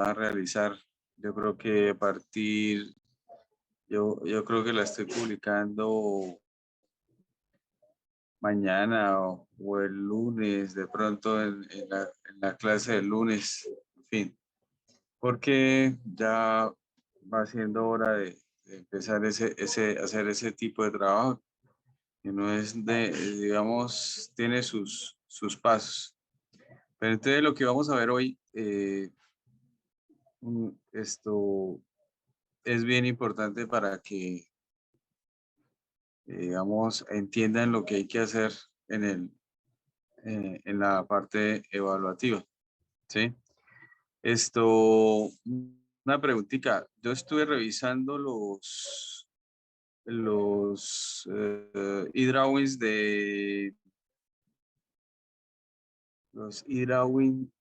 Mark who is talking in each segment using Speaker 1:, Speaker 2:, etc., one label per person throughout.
Speaker 1: a realizar. Yo creo que a partir, yo creo que la estoy publicando mañana o el lunes, de pronto en la clase del lunes, en fin, porque ya va siendo hora de empezar hacer ese tipo de trabajo, que no es digamos, tiene sus pasos. Pero entonces lo que vamos a ver hoy, esto es bien importante para que, digamos, entiendan lo que hay que hacer en la parte evaluativa, ¿sí? Una preguntita. Yo estuve revisando los e-drawings los e-drawing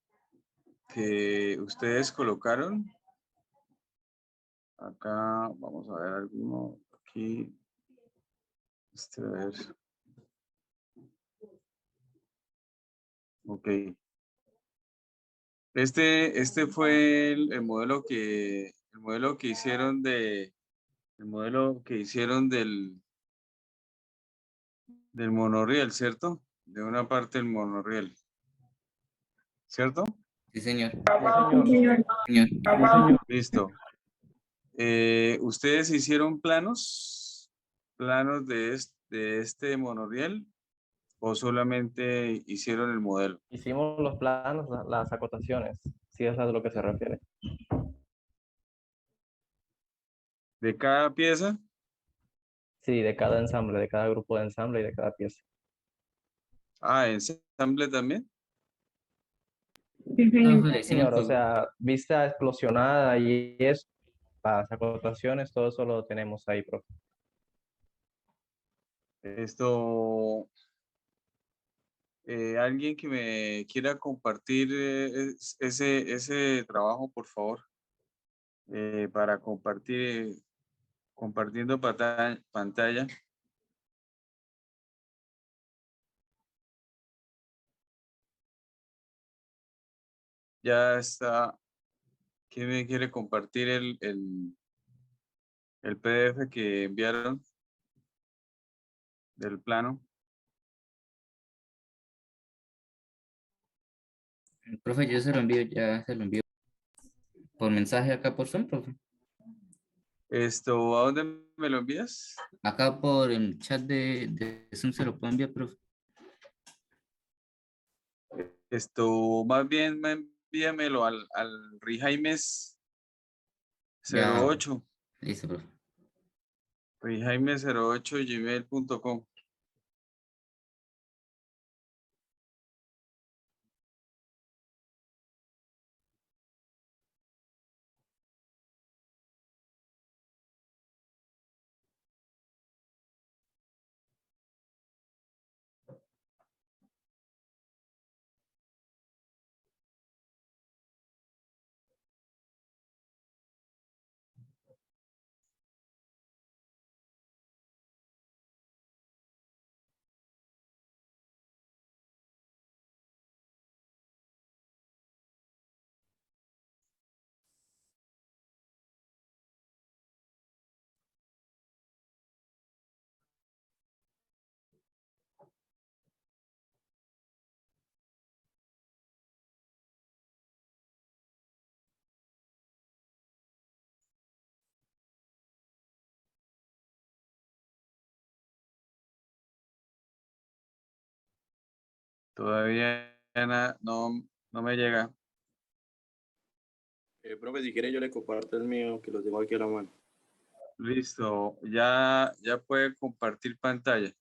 Speaker 1: que ustedes colocaron. Acá vamos a ver alguno aquí. A ver. Ok. Este fue el modelo que hicieron del monorriel, ¿cierto? De una parte del monorriel, ¿cierto?
Speaker 2: Sí, señor.
Speaker 3: Sí, señor.
Speaker 2: Señor.
Speaker 3: Sí, señor.
Speaker 1: Listo. ¿Ustedes hicieron planos de este monorriel o solamente hicieron el modelo?
Speaker 3: Hicimos los planos, las acotaciones, si es a lo que se refiere.
Speaker 1: ¿De cada pieza?
Speaker 3: Sí, de cada ensamble, de cada grupo de ensamble y de cada pieza.
Speaker 1: Ah, ensamble también.
Speaker 2: No, le hicimos
Speaker 3: Señor, o sea, vista explosionada y eso, las acotaciones, todo eso lo tenemos ahí, profe.
Speaker 1: Alguien que me quiera compartir ese trabajo, por favor, para compartiendo pantalla. Ya está. ¿Quién me quiere compartir el PDF que enviaron del plano?
Speaker 2: el profe, yo se lo envío, ya se lo envío por mensaje acá por Zoom, profe.
Speaker 1: ¿A dónde me lo envías?
Speaker 2: Acá por el chat de Zoom se lo puedo enviar, profe.
Speaker 1: Más bien envíamelo al Rijaimes
Speaker 2: Ya,
Speaker 1: 08,
Speaker 2: listo, profe.
Speaker 1: Rijaimes08 gmail.com. Todavía no me llega.
Speaker 4: Profe, si quiere yo le comparto el mío, que lo tengo aquí a la mano.
Speaker 1: Listo, ya puede compartir pantalla.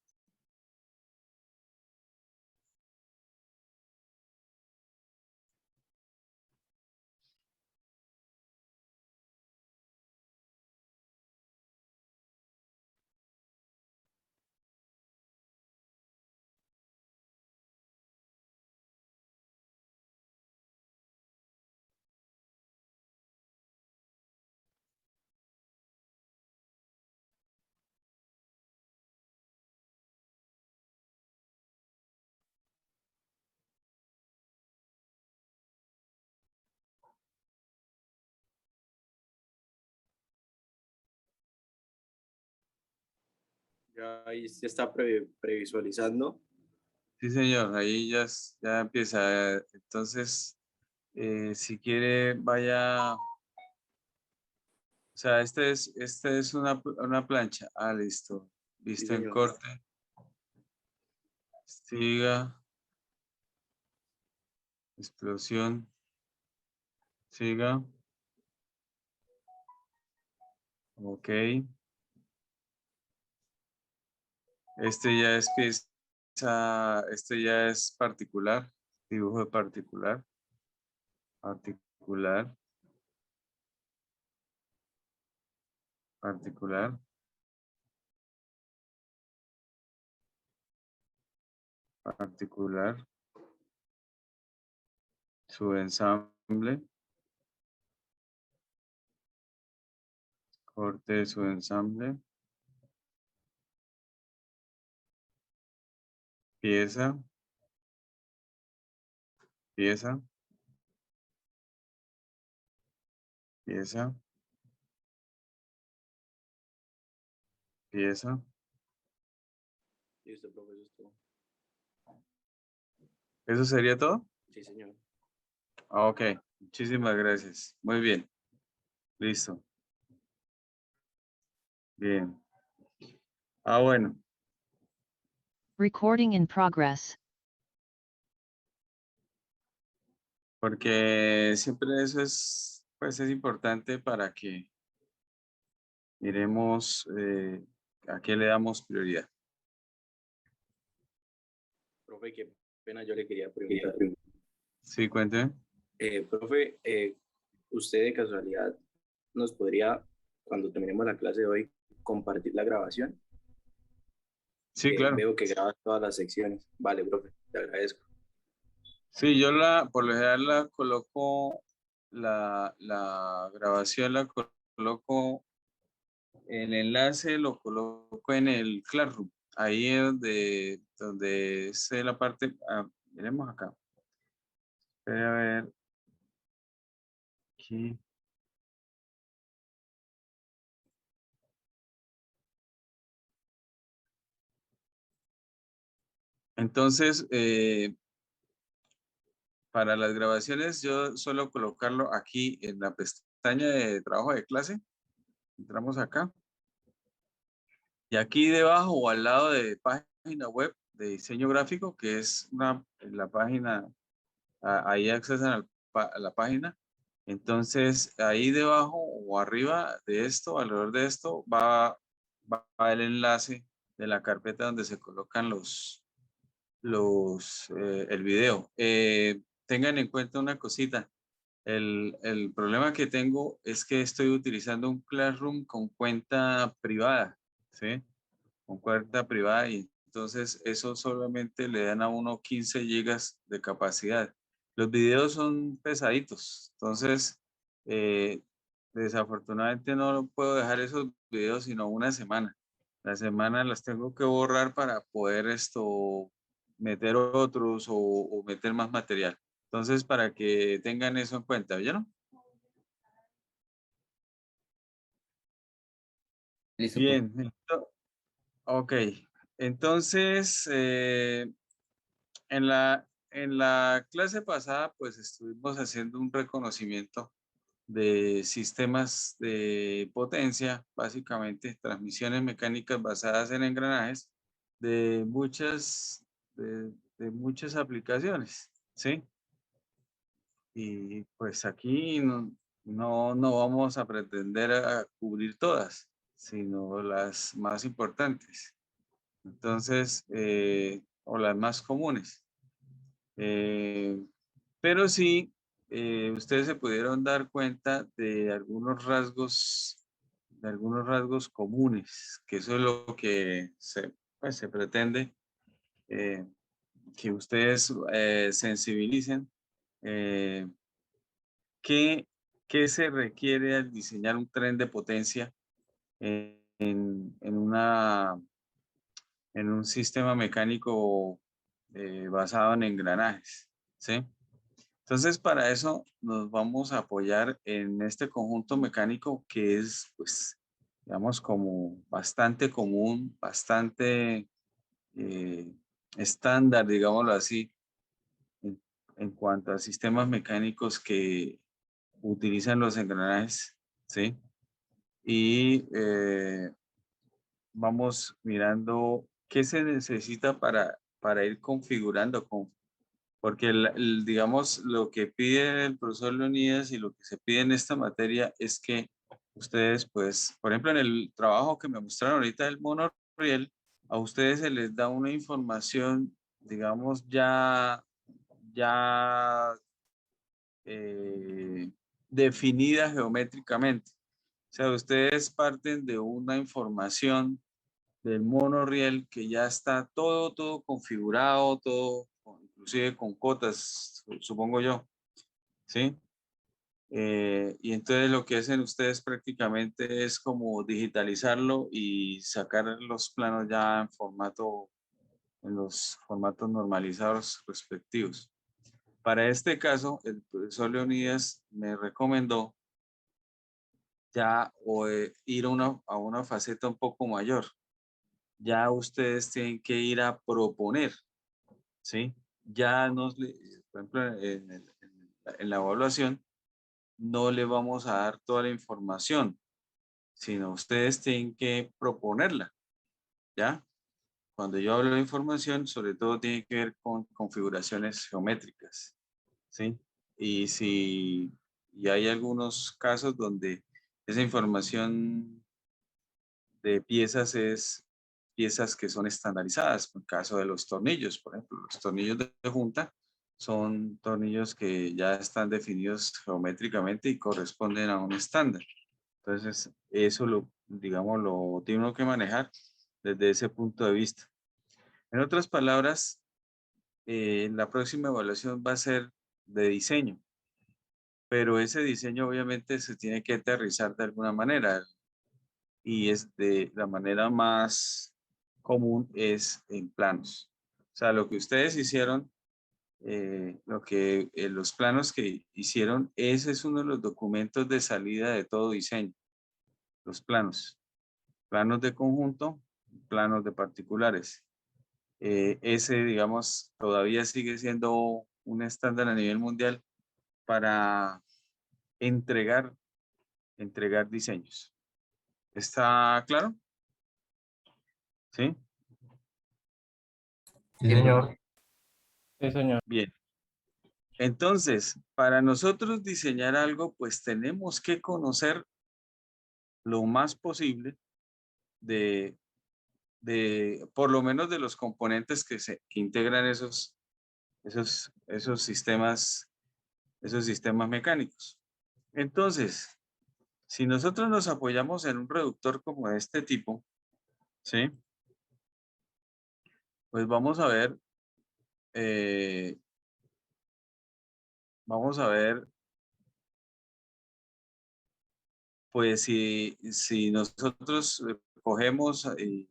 Speaker 4: Ya ahí se está previsualizando.
Speaker 1: Sí, señor, ahí ya, ya empieza. Entonces, si quiere, vaya. O sea, este es una plancha. Ah, listo.
Speaker 4: Sí,
Speaker 1: Listo en
Speaker 4: señor.
Speaker 1: corte. Siga. Explosión. Siga. Ok. Este ya es pieza. Este ya es particular. Dibujo de particular. Particular. Particular. Particular. Subensamble. Corte de subensamble. Pieza. Pieza. Pieza. Pieza.
Speaker 4: Listo, profe, eso es todo.
Speaker 1: ¿Eso sería todo?
Speaker 4: Sí, señor.
Speaker 1: Ah, ok. Muchísimas gracias. Muy bien. Listo. Bien. Ah, bueno.
Speaker 5: Recording in progress.
Speaker 1: Porque siempre eso es, pues es importante para que miremos a qué le damos prioridad.
Speaker 4: Profe, qué pena, yo le quería preguntar.
Speaker 1: Sí, cuénteme.
Speaker 4: Profe, usted de casualidad nos podría, cuando terminemos la clase de hoy, compartir la grabación.
Speaker 1: Sí, claro.
Speaker 4: Veo que grabas todas las secciones. Vale, profe, te agradezco.
Speaker 1: Sí, por lo general la coloco, la grabación la coloco, el enlace lo coloco en el Classroom. Ahí es donde es la parte, miremos acá. Espera a ver, aquí. Entonces, para las grabaciones, yo suelo colocarlo aquí en la pestaña de trabajo de clase. Entramos acá. Y aquí debajo o al lado de página web de diseño gráfico, que es la página, ahí accesan a la página. Entonces, ahí debajo o arriba de esto, alrededor de esto, va el enlace de la carpeta donde se colocan el video. Tengan en cuenta una cosita. El problema que tengo es que estoy utilizando un Classroom con cuenta privada, ¿sí? Con cuenta privada y entonces eso solamente le dan a uno 15 gigas de capacidad. Los videos son pesaditos, entonces desafortunadamente no puedo dejar esos videos sino una semana. La semana las tengo que borrar para poder meter otros o meter más material. Entonces, para que tengan eso en cuenta, ¿oyeron?
Speaker 2: Listo, profe.
Speaker 1: Bien, ok. Entonces, en la clase pasada, pues estuvimos haciendo un reconocimiento de sistemas de potencia, básicamente transmisiones mecánicas basadas en engranajes de muchas aplicaciones, ¿sí? Y pues aquí no vamos a pretender a cubrir todas, sino las más importantes. Entonces, o las más comunes. Eh, pero sí, ustedes se pudieron dar cuenta de algunos rasgos comunes, que eso es lo que pues, se pretende eh, que ustedes sensibilicen. eh, ¿qué, qué se requiere al diseñar un tren de potencia en un sistema mecánico basado en engranajes? ¿Sí? Entonces, para eso nos vamos a apoyar en este conjunto mecánico que es, pues, digamos, como bastante común, bastante estándar, digámoslo así, en, en cuanto a sistemas mecánicos que utilizan los engranajes, ¿sí? Y vamos mirando qué se necesita para ir configurando, porque digamos, lo que pide el profesor Leonidas y lo que se pide en esta materia es que ustedes, pues, por ejemplo, en el trabajo que me mostraron ahorita del monorriel, a ustedes se les da una información, digamos, ya definida geométricamente. O sea, ustedes parten de una información del monorriel que ya está todo configurado, todo, inclusive con cotas, supongo yo, ¿sí? Y entonces lo que hacen ustedes prácticamente es como digitalizarlo y sacar los planos ya en formato, en los formatos normalizados respectivos. Para este caso, el profesor Leonidas me recomendó ya ir a una faceta un poco mayor. Ya ustedes tienen que ir a proponer, ¿sí? Ya por ejemplo, en la evaluación, no le vamos a dar toda la información, sino ustedes tienen que proponerla, ¿ya? Cuando yo hablo de información, sobre todo tiene que ver con configuraciones geométricas, ¿sí? Y hay algunos casos donde esa información de piezas es piezas que son estandarizadas. En el caso de los tornillos, por ejemplo, los tornillos de junta son tornillos que ya están definidos geométricamente y corresponden a un estándar. Entonces, eso digamos, lo tiene uno que manejar desde ese punto de vista. En otras palabras, la próxima evaluación va a ser de diseño, pero ese diseño obviamente se tiene que aterrizar de alguna manera y es de la manera más común es en planos. O sea, lo que ustedes hicieron, los planos que hicieron, ese es uno de los documentos de salida de todo diseño, los planos. Planos de conjunto, planos de particulares. Ese, digamos, todavía sigue siendo un estándar a nivel mundial para entregar, entregar diseños. ¿Está claro? ¿Sí?
Speaker 3: Sí, señor. Sí, señor.
Speaker 1: Bien. Entonces, para nosotros diseñar algo, pues tenemos que conocer lo más posible de, por lo menos de los componentes que integran esos sistemas mecánicos. Entonces, si nosotros nos apoyamos en un reductor como de este tipo, ¿sí? Pues eh, vamos a ver, pues si nosotros cogemos y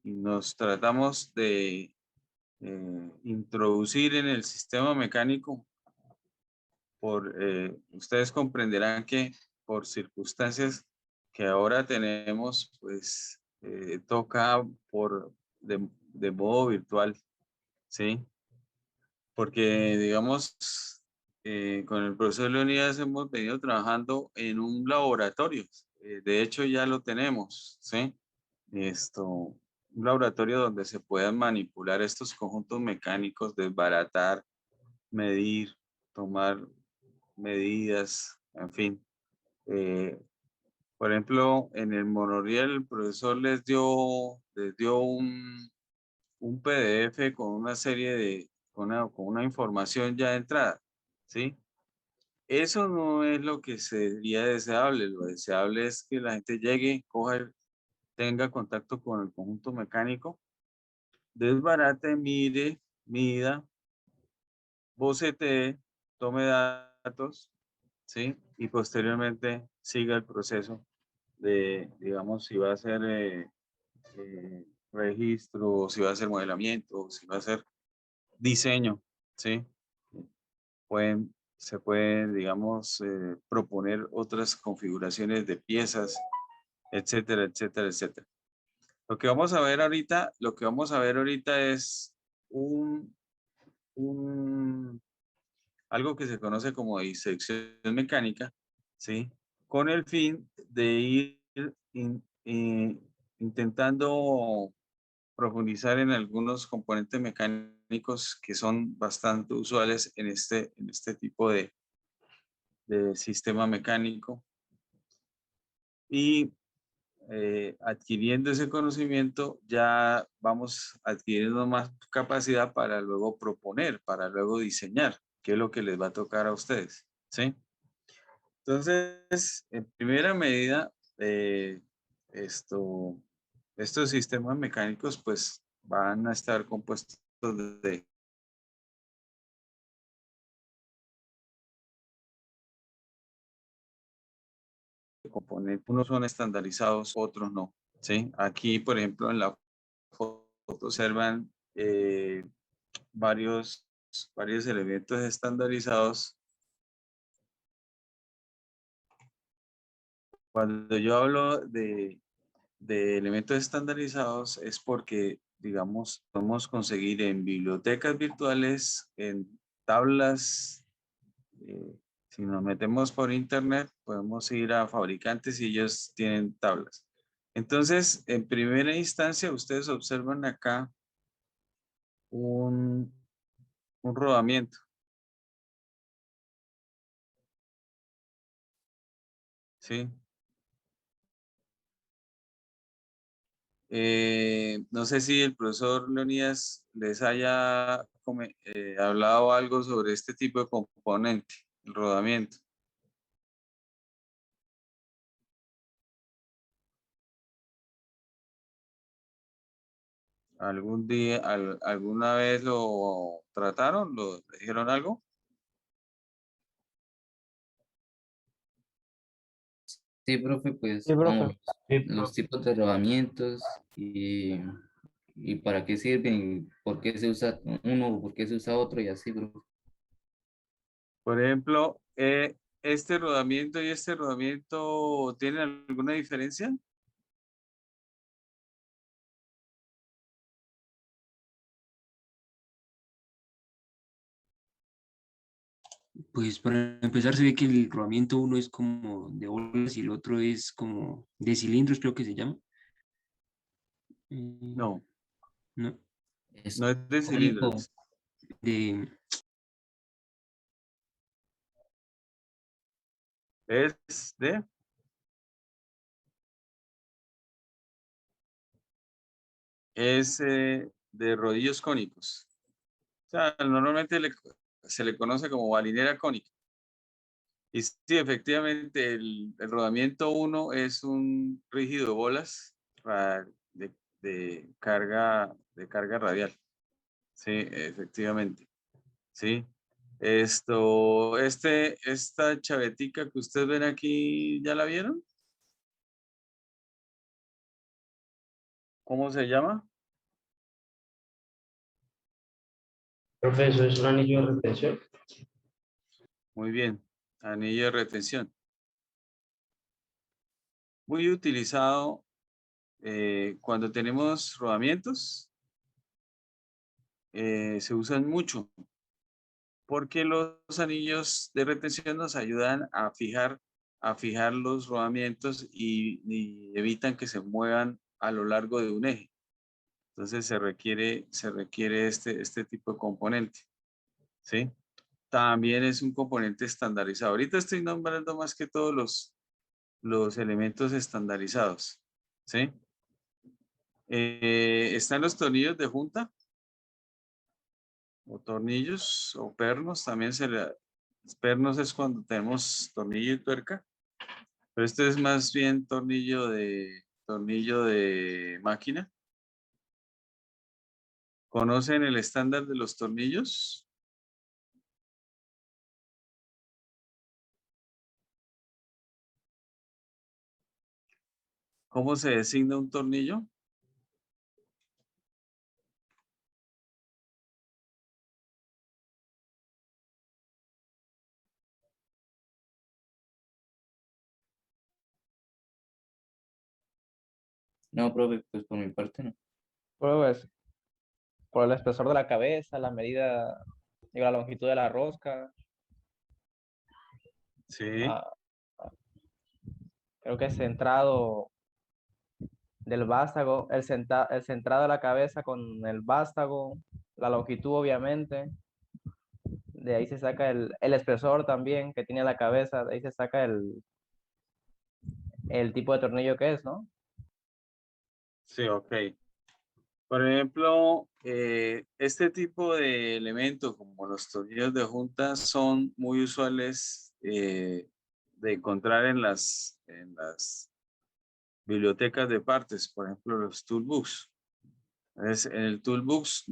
Speaker 1: nos tratamos de introducir en el sistema mecánico, ustedes comprenderán que por circunstancias que ahora tenemos, pues toca de modo virtual, ¿sí? Porque, digamos, con el profesor Leonidas hemos venido trabajando en un laboratorio. De hecho, ya lo tenemos, ¿sí? Un laboratorio donde se puedan manipular estos conjuntos mecánicos, desbaratar, medir, tomar medidas, en fin. Eh, por ejemplo, en el monorriel el profesor les dio un PDF con una serie con una información ya de entrada, ¿sí? Eso no es lo que sería deseable. Lo deseable es que la gente llegue, tenga contacto con el conjunto mecánico, desbarate, mire, mida, bocetee, tome datos, ¿sí? Y posteriormente siga el proceso de, digamos, si va a ser registro, si va a ser modelamiento, si va a ser diseño, ¿sí? Se pueden, digamos, proponer otras configuraciones de piezas etcétera, etcétera, etcétera. Lo que vamos a ver ahorita, es un, un- algo que se conoce como disección mecánica, ¿sí? Con el fin de ir intentando profundizar en algunos componentes mecánicos que son bastante usuales en este tipo de sistema mecánico. Y adquiriendo ese conocimiento, ya vamos adquiriendo más capacidad para luego proponer, para luego diseñar, qué es lo que les va a tocar a ustedes, ¿sí? Entonces, en primera medida, esto, estos sistemas mecánicos pues van a estar compuestos de componentes. Unos son estandarizados, otros no, ¿sí? Aquí, por ejemplo, en la foto observan varios, varios elementos estandarizados. Cuando yo hablo de elementos estandarizados es porque, digamos, podemos conseguir en bibliotecas virtuales, en tablas. Si nos metemos por internet, podemos ir a fabricantes y ellos tienen tablas. Entonces, en primera instancia, ustedes observan acá un, un rodamiento, ¿sí? No sé si el profesor Leonidas les haya hablado algo sobre este tipo de componente, el rodamiento. ¿Algún día, alguna vez lo trataron? ¿Lo dijeron algo?
Speaker 2: Sí, profe,
Speaker 3: Sí,
Speaker 2: pues como
Speaker 3: profe. Sí,
Speaker 2: los tipos de rodamientos y para qué sirven, por qué se usa uno, por qué se usa otro y así, profe.
Speaker 1: Por ejemplo, ¿este rodamiento y este rodamiento tienen alguna diferencia?
Speaker 5: Pues para empezar se ve que el rodamiento uno es como de bolas y el otro es como de cilindros, creo que se llama. Mm,
Speaker 1: No,
Speaker 5: No,
Speaker 2: Es
Speaker 1: no es de
Speaker 2: cónico,
Speaker 1: cilindros.
Speaker 5: de,
Speaker 1: Es de rodillos cónicos. O sea, normalmente se le conoce como balinera cónica. Y sí, efectivamente, el rodamiento uno es un rígido de bolas de, de carga radial. Sí, efectivamente. Sí. Esta chavetica que ustedes ven aquí, ¿ya la vieron? ¿Cómo se llama?
Speaker 3: profe, eso es un anillo de retención.
Speaker 1: Muy bien. Anillo de retención. Muy utilizado cuando tenemos rodamientos. Se usan mucho porque los anillos de retención nos ayudan a fijar los rodamientos y evitan que se muevan a lo largo de un eje. Entonces se requiere este tipo de componente, ¿sí? También es un componente estandarizado. Ahorita estoy nombrando más que todos los elementos estandarizados, ¿sí? Están los tornillos de junta o tornillos o pernos. Pernos es cuando tenemos tornillo y tuerca, pero este es más bien tornillo de máquina. ¿Conocen el estándar de los tornillos? ¿Cómo se designa un tornillo?
Speaker 2: No, profe, pues por mi parte no.
Speaker 3: Pues, por el espesor de la cabeza, la medida, digo, la longitud de la rosca,
Speaker 1: Sí,
Speaker 3: ah, creo que el centrado del vástago, el centrado de la cabeza con el vástago, la longitud obviamente, de ahí se saca el espesor también que tiene la cabeza, de ahí se saca el tipo de tornillo que es, ¿no?
Speaker 1: sí, ok. Por ejemplo, este tipo de elementos como los tornillos de junta son muy usuales de encontrar en las bibliotecas de partes, por ejemplo, los toolbooks. En el toolbox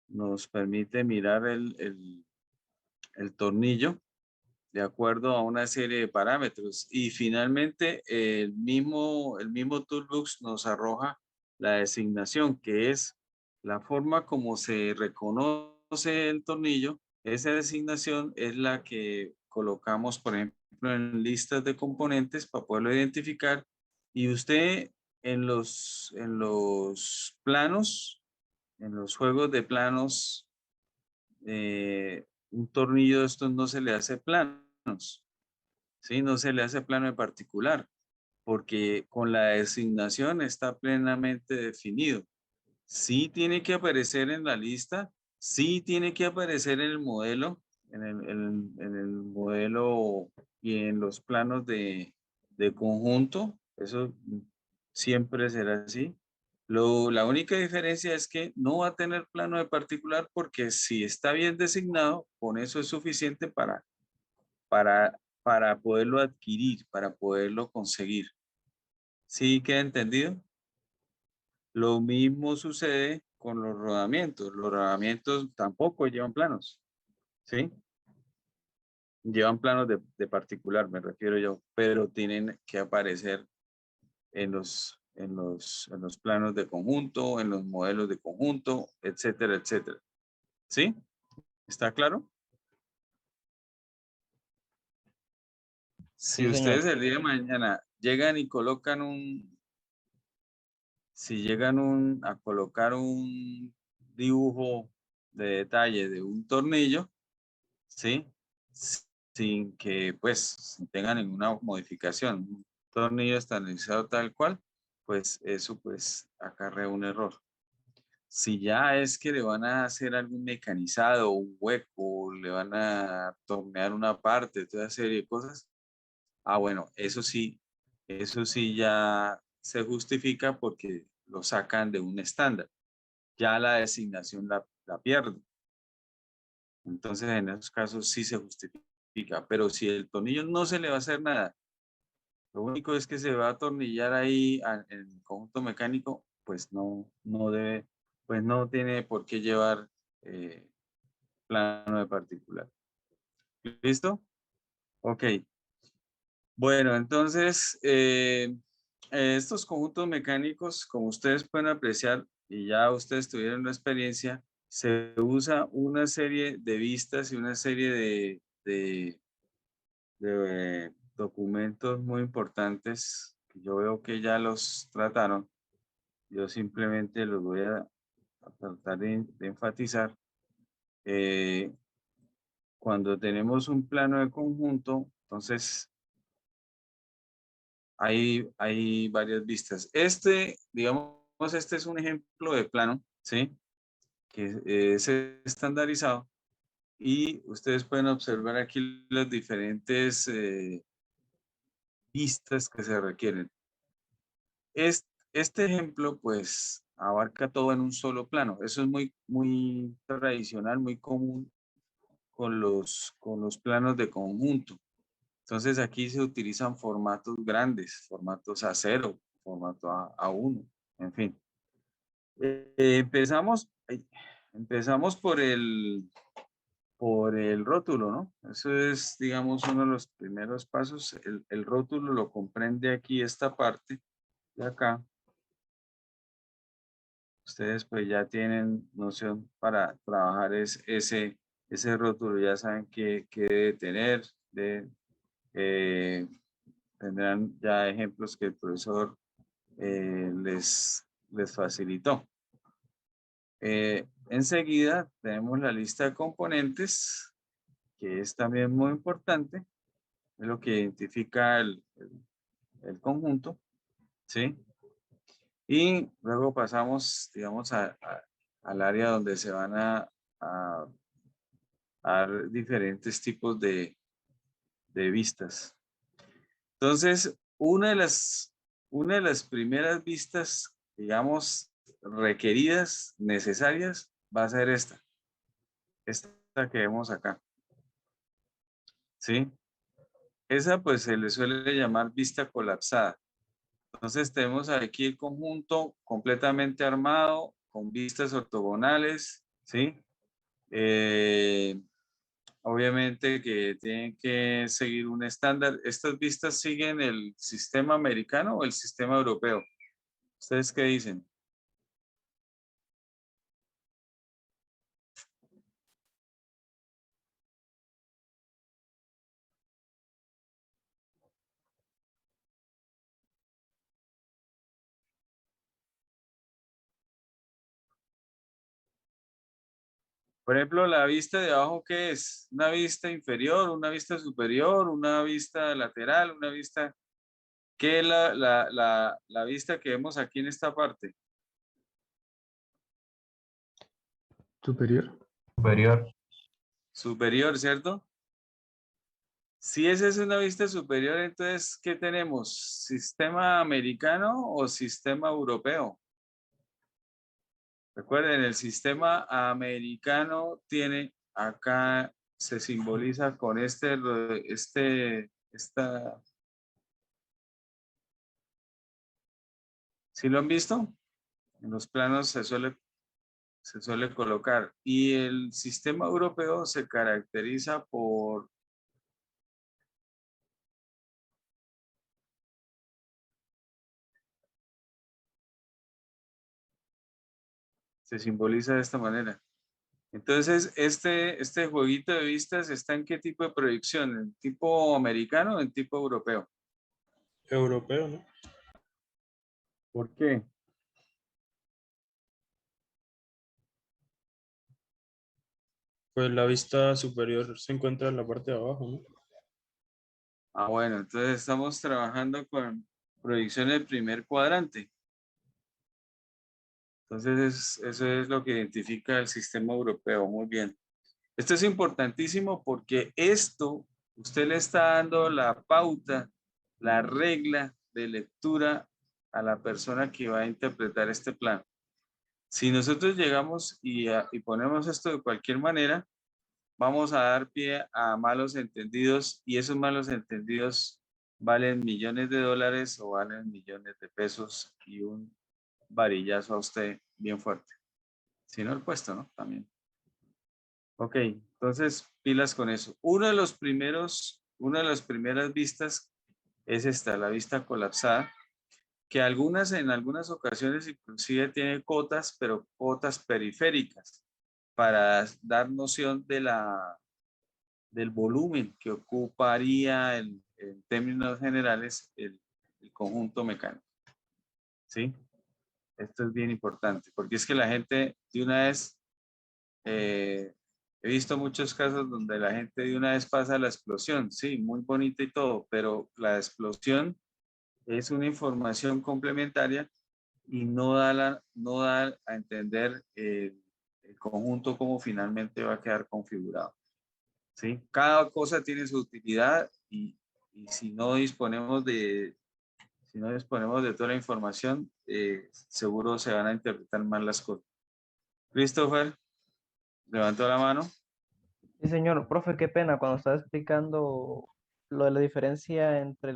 Speaker 1: nos permite mirar el tornillo de acuerdo a una serie de parámetros y finalmente el mismo toolbox nos arroja la designación, que es la forma como se reconoce el tornillo. Esa designación es la que colocamos, por ejemplo, en listas de componentes para poderlo identificar. Y usted en los planos, en los juegos de planos, un tornillo de estos no se le hace planos, ¿sí? No se le hace plano en particular, porque con la designación está plenamente definido. Sí tiene que aparecer en la lista, sí tiene que aparecer en el modelo, en el modelo y en los planos de conjunto. Eso siempre será así. La única diferencia es que no va a tener plano de particular porque si está bien designado, con eso es suficiente para poderlo adquirir, para poderlo conseguir. ¿Sí queda entendido? Lo mismo sucede con los rodamientos. Los rodamientos tampoco llevan planos, ¿sí? Llevan planos de particular, me refiero yo, pero tienen que aparecer en los planos de conjunto, en los modelos de conjunto, etcétera, etcétera. ¿Sí? ¿Está claro? Si
Speaker 3: Sí, señor.
Speaker 1: ustedes el día de mañana llegan y colocan si llegan a colocar un dibujo de detalle de un tornillo, ¿sí? Sin que pues tengan ninguna modificación, un tornillo estandarizado tal cual, pues eso pues acarrea un error. Si ya es que le van a hacer algún mecanizado, un hueco, le van a tornear una parte, toda serie de cosas, bueno, eso sí ya se justifica porque lo sacan de un estándar. Ya la designación la pierde. Entonces, en esos casos sí se justifica. Pero si el tornillo no se le va a hacer nada, lo único es que se va a atornillar ahí en el conjunto mecánico, pues no debe, pues no tiene por qué llevar eh, plano de particular. ¿Listo? Ok. Bueno, entonces, estos conjuntos mecánicos, como ustedes pueden apreciar, y ya ustedes tuvieron la experiencia, se usa una serie de vistas y una serie de documentos muy importantes que yo veo que ya los trataron. Yo simplemente los voy a tratar de enfatizar. Eh, Cuando tenemos un plano de conjunto, entonces hay varias vistas. Digamos, este es un ejemplo de plano, ¿sí? Que es estandarizado y ustedes pueden observar aquí las diferentes vistas que se requieren. Este ejemplo, pues, abarca todo en un solo plano. Eso es muy tradicional, muy común con los planos de conjunto. Entonces, aquí se utilizan formatos grandes, formatos A0, formato A1, en fin. Empezamos por el rótulo, ¿no? Eso es, digamos, uno de los primeros pasos. El rótulo lo comprende aquí esta parte de acá. Ustedes pues ya tienen noción para trabajar ese rótulo, ya saben qué debe tener, eh, tendrán ya ejemplos que el profesor les facilitó. Enseguida tenemos la lista de componentes, que es también muy importante, es lo que identifica el conjunto, ¿sí? Y luego pasamos, digamos, al área donde se van a dar diferentes tipos de vistas. Entonces, una de las primeras vistas, digamos, requeridas, necesarias, va a ser esta que vemos acá, ¿sí? Esa pues se le suele llamar vista colapsada. Entonces tenemos aquí el conjunto completamente armado, con vistas ortogonales, ¿sí? Obviamente que tienen que seguir un estándar. ¿Estas vistas siguen el sistema americano o el sistema europeo? ¿Ustedes qué dicen? Por ejemplo, la vista de abajo, ¿qué es? ¿Una vista inferior, una vista superior, una vista lateral, una vista? ¿Qué es la vista que vemos aquí en esta parte?
Speaker 6: Superior.
Speaker 3: Superior.
Speaker 1: Superior, ¿cierto? Si esa es una vista superior, entonces, ¿qué tenemos? ¿Sistema americano o sistema europeo? Recuerden, el sistema americano tiene acá, se simboliza con esta. ¿Sí lo han visto? En los planos se suele colocar. Y el sistema europeo se caracteriza por se simboliza de esta manera. Entonces, este jueguito de vistas está en qué tipo de proyección, ¿en tipo americano o en tipo europeo?
Speaker 6: Europeo, ¿no?
Speaker 1: ¿Por qué?
Speaker 6: Pues la vista superior se encuentra en la parte de abajo, ¿no?
Speaker 1: Ah, bueno, entonces estamos trabajando con proyección del primer cuadrante. Entonces, eso es lo que identifica el sistema europeo. Muy bien. Esto es importantísimo porque esto, usted le está dando la pauta, la regla de lectura a la persona que va a interpretar este plan. Si nosotros llegamos y ponemos esto de cualquier manera, vamos a dar pie a malos entendidos y esos malos entendidos valen millones de dólares o valen millones de pesos y un varillazo a usted bien fuerte. Si no, el puesto, ¿no? También. Ok, entonces pilas con eso. Una de las primeras vistas es esta, la vista colapsada, que en algunas ocasiones inclusive tiene cotas, pero cotas periféricas para dar noción del volumen que ocuparía en términos generales el conjunto mecánico. ¿Sí? Esto es bien importante, porque es que la gente de una vez, he visto muchos casos donde la gente de una vez pasa a la explosión, sí, muy bonita y todo, pero la explosión es una información complementaria y no da a entender el conjunto como finalmente va a quedar configurado. ¿Sí? Cada cosa tiene su utilidad y si no disponemos de toda la información, seguro se van a interpretar mal las cosas. Christopher, levantó la mano.
Speaker 3: Sí, señor. Profe, qué pena, cuando estaba explicando lo de la diferencia entre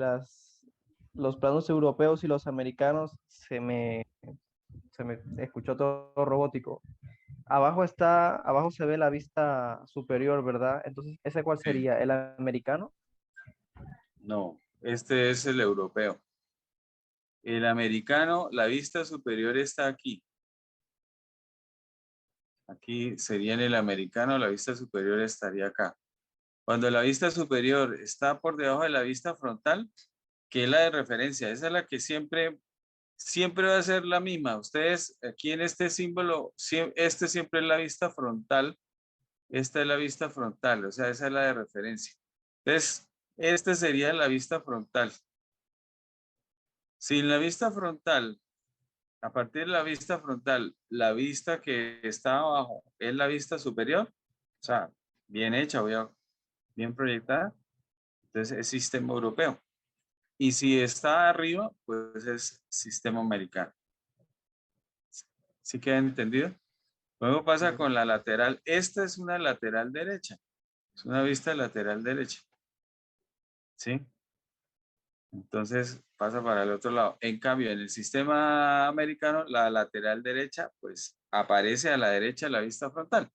Speaker 3: los planos europeos y los americanos, se me escuchó todo robótico. Abajo se ve la vista superior, ¿verdad? Entonces, ¿ese cuál
Speaker 1: Sí.
Speaker 3: sería? ¿El americano?
Speaker 1: No, este es el europeo. El americano, la vista superior está aquí. Aquí sería en el americano, la vista superior estaría acá. Cuando la vista superior está por debajo de la vista frontal, que es la de referencia, esa es la que siempre siempre va a ser la misma. Ustedes aquí en este símbolo, este siempre es la vista frontal, esta es la vista frontal, o sea, esa es la de referencia. Entonces, esta sería la vista frontal. Si en la vista frontal, a partir de la vista frontal, la vista que está abajo es la vista superior, o sea, bien hecha, bien proyectada, entonces es sistema europeo. Y si está arriba, pues es sistema americano. ¿Sí queda entendido? Luego pasa con la lateral. Esta es una lateral derecha. Es una vista lateral derecha. ¿Sí? Entonces pasa para el otro lado. En cambio, en el sistema americano, la lateral derecha, pues aparece a la derecha la vista frontal.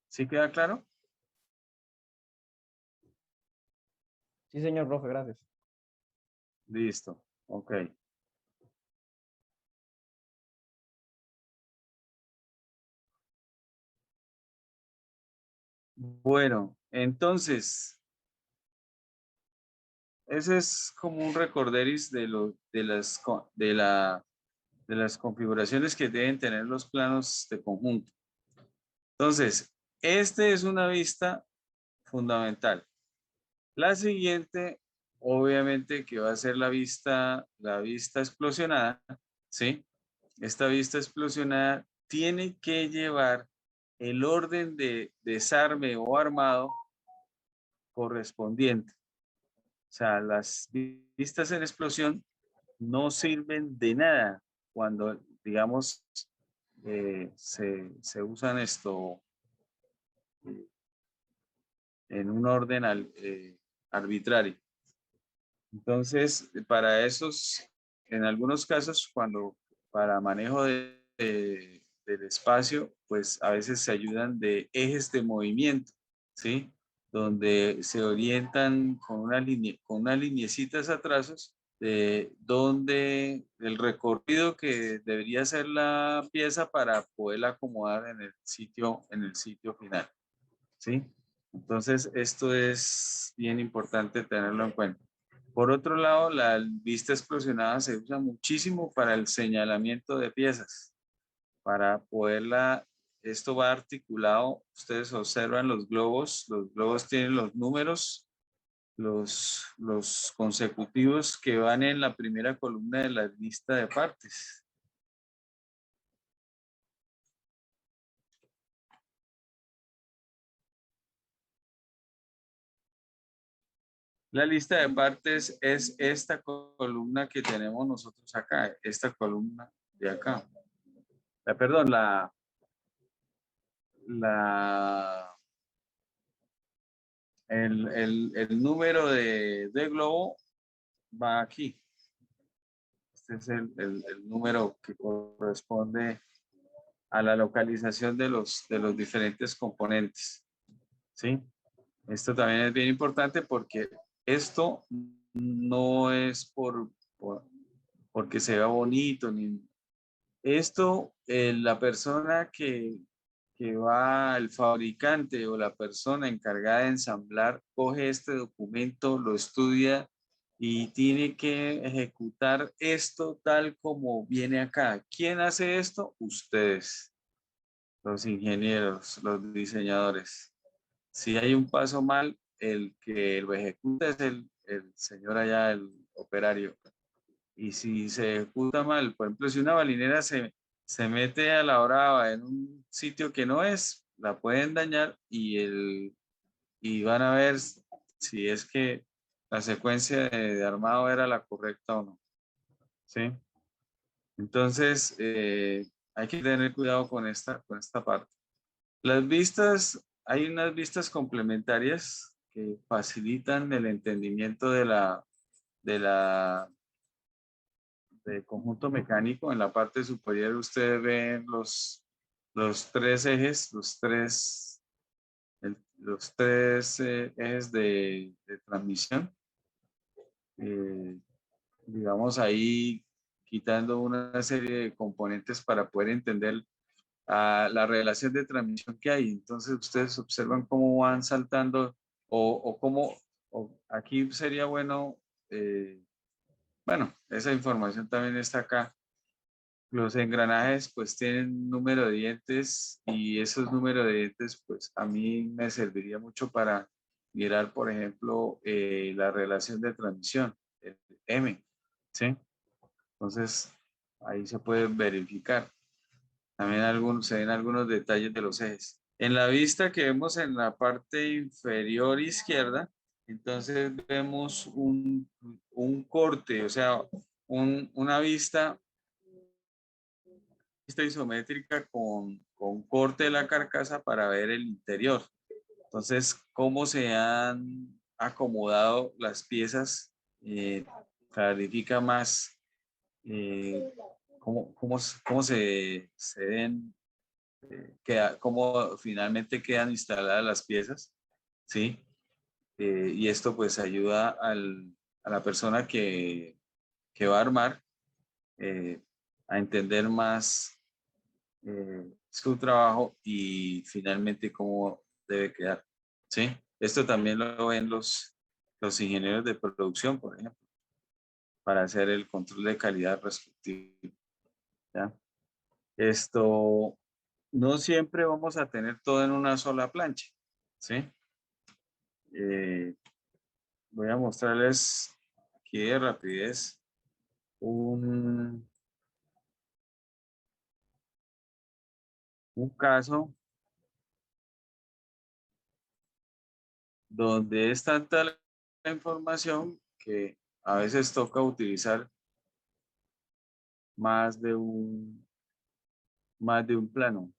Speaker 1: ¿Sí queda claro?
Speaker 3: Sí, señor profe, gracias.
Speaker 1: Listo. Ok. Bueno, entonces, ese es como un recorderis de las configuraciones que deben tener los planos de conjunto. Entonces, este es una vista fundamental. La siguiente, obviamente, que va a ser la vista explosionada, ¿sí? Esta vista explosionada tiene que llevar el orden de desarme o armado correspondiente. O sea, las vistas en explosión no sirven de nada cuando, digamos, se usan esto en un orden arbitrario. Entonces, para esos, en algunos casos, cuando para manejo del espacio, pues a veces se ayudan de ejes de movimiento, ¿sí? Donde se orientan con con unas lineecitas atrasos de donde el recorrido que debería ser la pieza para poderla acomodar en el sitio final, ¿sí? Entonces, esto es bien importante tenerlo en cuenta. Por otro lado, la vista explosionada se usa muchísimo para el señalamiento de piezas, para poderla, esto va articulado, ustedes observan los globos tienen los números, los consecutivos que van en la primera columna de la lista de partes. La lista de partes es esta columna que tenemos nosotros acá, esta columna de acá. Perdón, el número de globo va aquí. Este es el número que corresponde a la localización de los diferentes componentes. ¿Sí? Esto también es bien importante porque esto no es porque se vea bonito, ni esto, la persona que va, el fabricante o la persona encargada de ensamblar, coge este documento, lo estudia y tiene que ejecutar esto tal como viene acá. ¿Quién hace esto? Ustedes, los ingenieros, los diseñadores. Si hay un paso mal, el que lo ejecuta es el señor allá, el operario. Y si se ejecuta mal, por ejemplo, si una balinera se mete a la brava en un sitio que no es, la pueden dañar y van a ver si es que la secuencia de armado era la correcta o no. ¿Sí? Entonces, hay que tener cuidado con esta parte. Las vistas, hay unas vistas complementarias que facilitan el entendimiento del conjunto mecánico. En la parte superior ustedes ven los tres ejes, los tres ejes de transmisión. Digamos ahí quitando una serie de componentes para poder entender la relación de transmisión que hay. Entonces ustedes observan cómo van saltando o cómo, aquí sería bueno bueno, esa información también está acá. Los engranajes pues tienen número de dientes y esos números de dientes pues a mí me serviría mucho para mirar, por ejemplo, la relación de transmisión, el M, ¿sí? Entonces ahí se puede verificar. También se ven algunos detalles de los ejes. En la vista que vemos en la parte inferior izquierda, entonces vemos un corte, o sea, una vista isométrica con corte de la carcasa para ver el interior. Entonces, cómo se han acomodado las piezas clarifica más cómo se ven, cómo finalmente quedan instaladas las piezas, ¿sí? Y esto pues ayuda a la persona que va a armar a entender más su trabajo y finalmente cómo debe quedar, ¿sí? Esto también lo ven los ingenieros de producción, por ejemplo, para hacer el control de calidad respectivo, ¿ya? Esto, no siempre vamos a tener todo en una sola plancha, ¿sí? Eh, voy a mostrarles aquí de rapidez un caso donde es tanta la información que a veces toca utilizar más de un plano.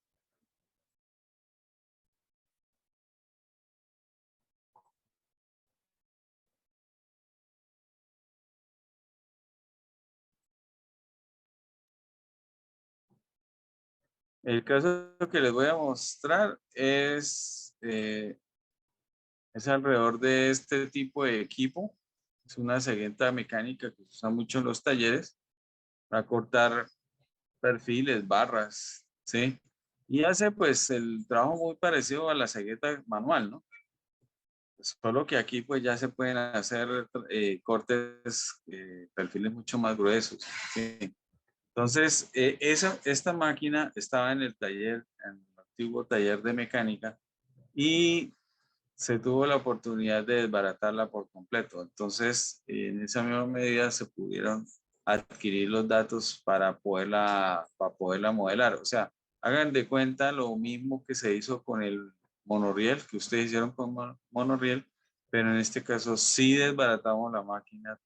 Speaker 1: El caso que les voy a mostrar es alrededor de este tipo de equipo. Es una cegueta mecánica que se usa mucho en los talleres para cortar perfiles, barras, ¿sí? Y hace pues el trabajo muy parecido a la cegueta manual, ¿no? Solo que aquí pues ya se pueden hacer cortes, perfiles mucho más gruesos, ¿sí? Entonces, esta máquina estaba en el taller, en el antiguo taller de mecánica, y se tuvo la oportunidad de desbaratarla por completo. Entonces, en esa misma medida se pudieron adquirir los datos para poderla modelar. O sea, hagan de cuenta lo mismo que se hizo con el monorriel, que ustedes hicieron con monorriel, pero en este caso sí desbaratamos la máquina.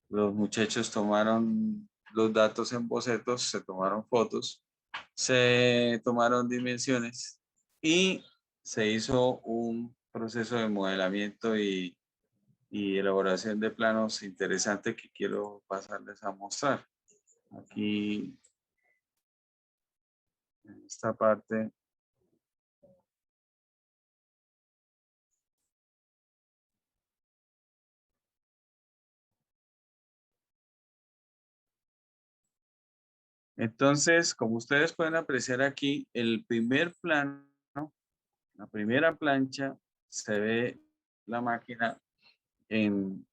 Speaker 1: Los muchachos tomaron los datos en bocetos, se tomaron fotos, se tomaron dimensiones y se hizo un proceso de modelamiento y elaboración de planos interesante que quiero pasarles a mostrar. Aquí, en esta parte. Entonces, como ustedes pueden apreciar aquí, el primer plano, la primera plancha, se ve la máquina en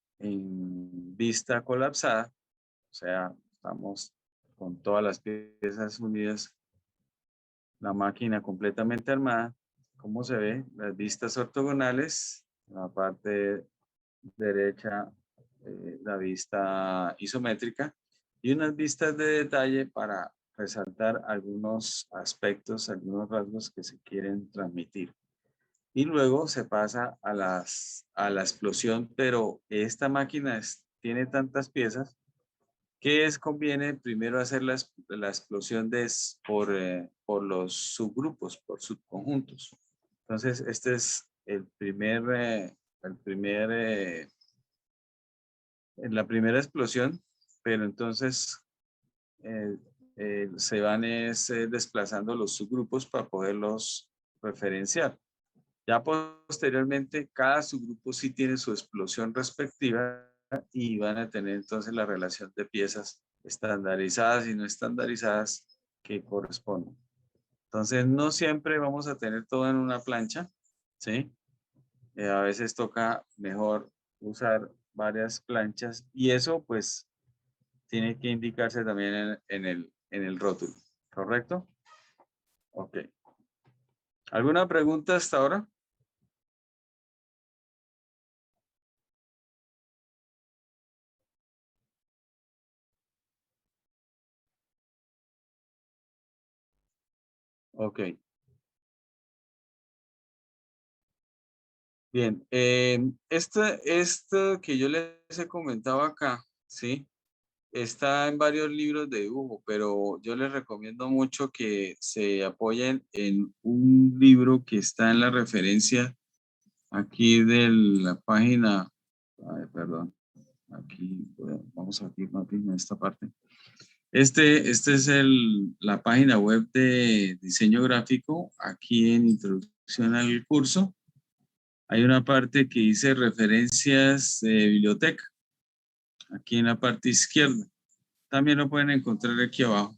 Speaker 1: vista colapsada, o sea, estamos con todas las piezas unidas, la máquina completamente armada. Como se ve, las vistas ortogonales, en la parte derecha, la vista isométrica y unas vistas de detalle para resaltar algunos aspectos, algunos rasgos que se quieren transmitir. Y luego se pasa a la explosión, pero esta máquina tiene tantas piezas que conviene primero hacer la explosión por los subgrupos, por subconjuntos. Entonces, este es la primera explosión, pero entonces eh, se van desplazando los subgrupos para poderlos referenciar. Ya posteriormente, cada subgrupo sí tiene su explosión respectiva y van a tener entonces la relación de piezas estandarizadas y no estandarizadas que corresponden. Entonces, no siempre vamos a tener todo en una plancha, ¿sí? A veces toca mejor usar varias planchas y eso pues tiene que indicarse también en el rótulo, ¿correcto? Ok. ¿Alguna pregunta hasta ahora? Ok. Bien. Esto que yo les he comentado acá, ¿sí? Está en varios libros de dibujo, pero yo les recomiendo mucho que se apoyen en un libro que está en la referencia aquí de la página. Ay, perdón. Aquí, bueno, vamos aquí, Martín, en esta parte. Este es la página web de diseño gráfico. Aquí en introducción al curso hay una parte que dice referencias de biblioteca. Aquí en la parte izquierda. También lo pueden encontrar aquí abajo.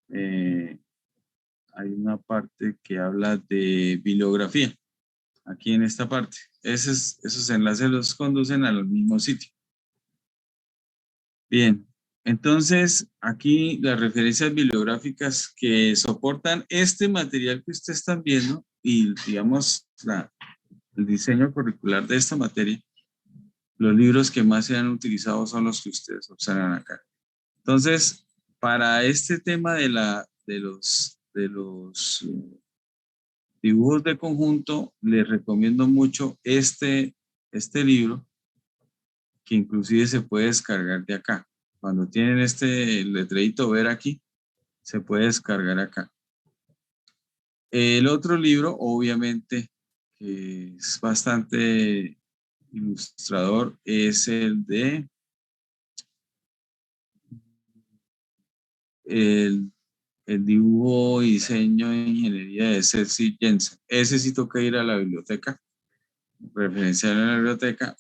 Speaker 1: Hay una parte que habla de bibliografía. Aquí en esta parte. Esos enlaces los conducen al mismo sitio. Bien. Entonces, aquí las referencias bibliográficas que soportan este material que ustedes están viendo y, digamos, el diseño curricular de esta materia, los libros que más se han utilizado son los que ustedes observan acá. Entonces, para este tema de los dibujos de conjunto, les recomiendo mucho este libro, que inclusive se puede descargar de acá. Cuando tienen este letrerito ver aquí, se puede descargar acá. El otro libro, obviamente, que es bastante ilustrador, es el de el dibujo y diseño de ingeniería de Ceci Jensen. Ese sí toca ir a la biblioteca, referenciar en la biblioteca.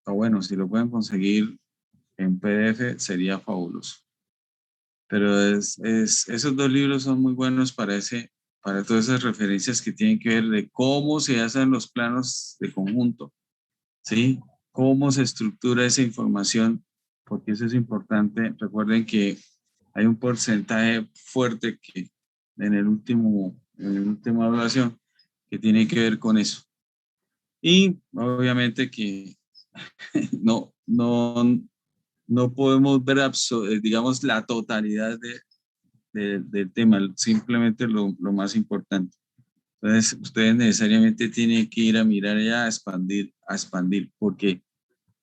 Speaker 1: O bueno, si lo pueden conseguir en PDF sería fabuloso. Pero esos dos libros son muy buenos para todas esas referencias que tienen que ver de cómo se hacen los planos de conjunto, ¿sí? Cómo se estructura esa información, porque eso es importante. Recuerden que hay un porcentaje fuerte que en el última evaluación que tiene que ver con eso. Y obviamente que no podemos ver, digamos, la totalidad del tema, simplemente lo más importante. Entonces, ustedes necesariamente tienen que ir a mirar ya a expandir, porque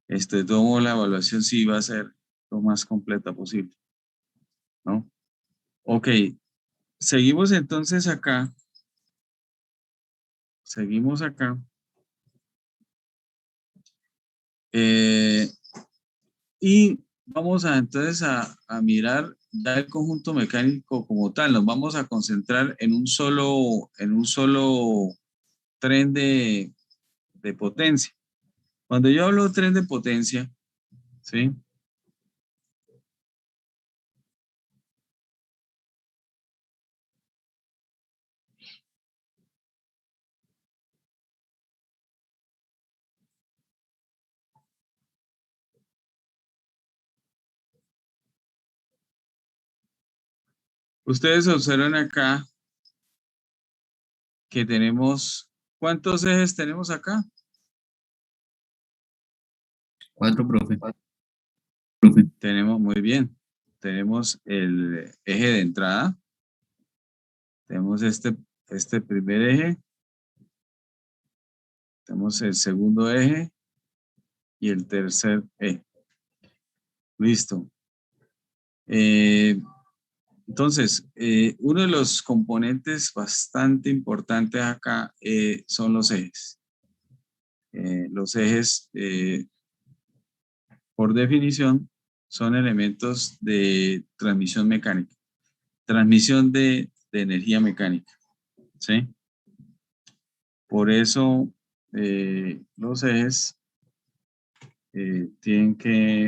Speaker 1: de todo modo la evaluación sí va a ser lo más completa posible, ¿no? Ok, seguimos entonces acá. Seguimos acá. Y vamos entonces a mirar ya el conjunto mecánico como tal. Nos vamos a concentrar en un solo tren de potencia. Cuando yo hablo de tren de potencia, ¿sí? Ustedes observan acá que tenemos, ¿cuántos ejes tenemos acá?
Speaker 2: 4, profe.
Speaker 1: Tenemos, muy bien. Tenemos el eje de entrada. Tenemos este primer eje. Tenemos el segundo eje y el tercer eje. Listo. Entonces, uno de los componentes bastante importantes acá son los ejes. Los ejes, por definición, son elementos de transmisión mecánica, transmisión de energía mecánica, ¿sí? Por eso, los ejes tienen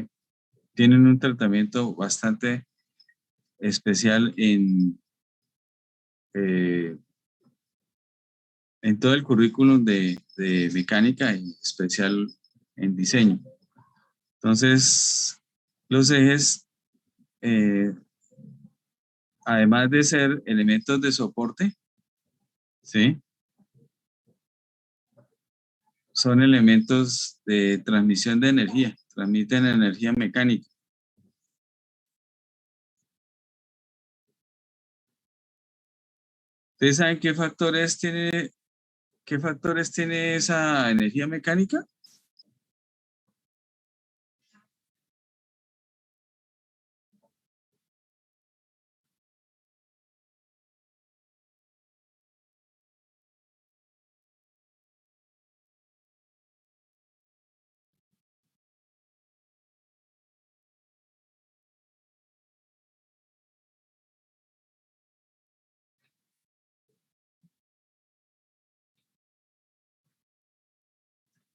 Speaker 1: un tratamiento bastante especial en todo el currículum de mecánica, en especial en diseño. Entonces, los ejes, eh, además de ser elementos de soporte, ¿sí? Son elementos de transmisión de energía, transmiten energía mecánica. ¿Ustedes saben qué factores tiene esa energía mecánica?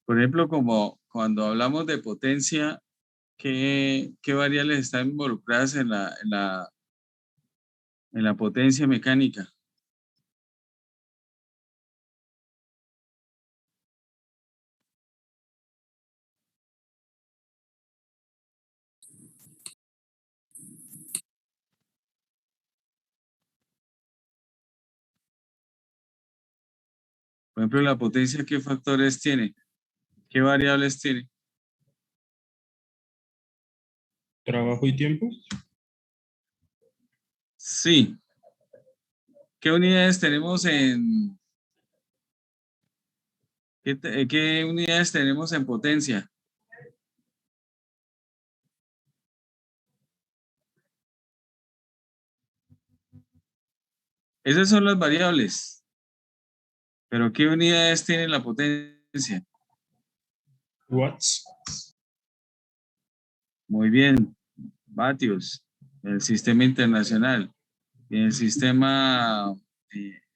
Speaker 1: Por ejemplo, como cuando hablamos de potencia, ¿qué variables están involucradas en la potencia mecánica? Por ejemplo, la potencia, ¿qué factores tiene? ¿Qué variables tiene?
Speaker 6: Trabajo y tiempo.
Speaker 1: Sí. ¿Qué unidades tenemos qué unidades tenemos en potencia? Esas son las variables. Pero ¿qué unidades tiene la potencia?
Speaker 6: Watts.
Speaker 1: Muy bien. Vatios. El sistema internacional. Y en el sistema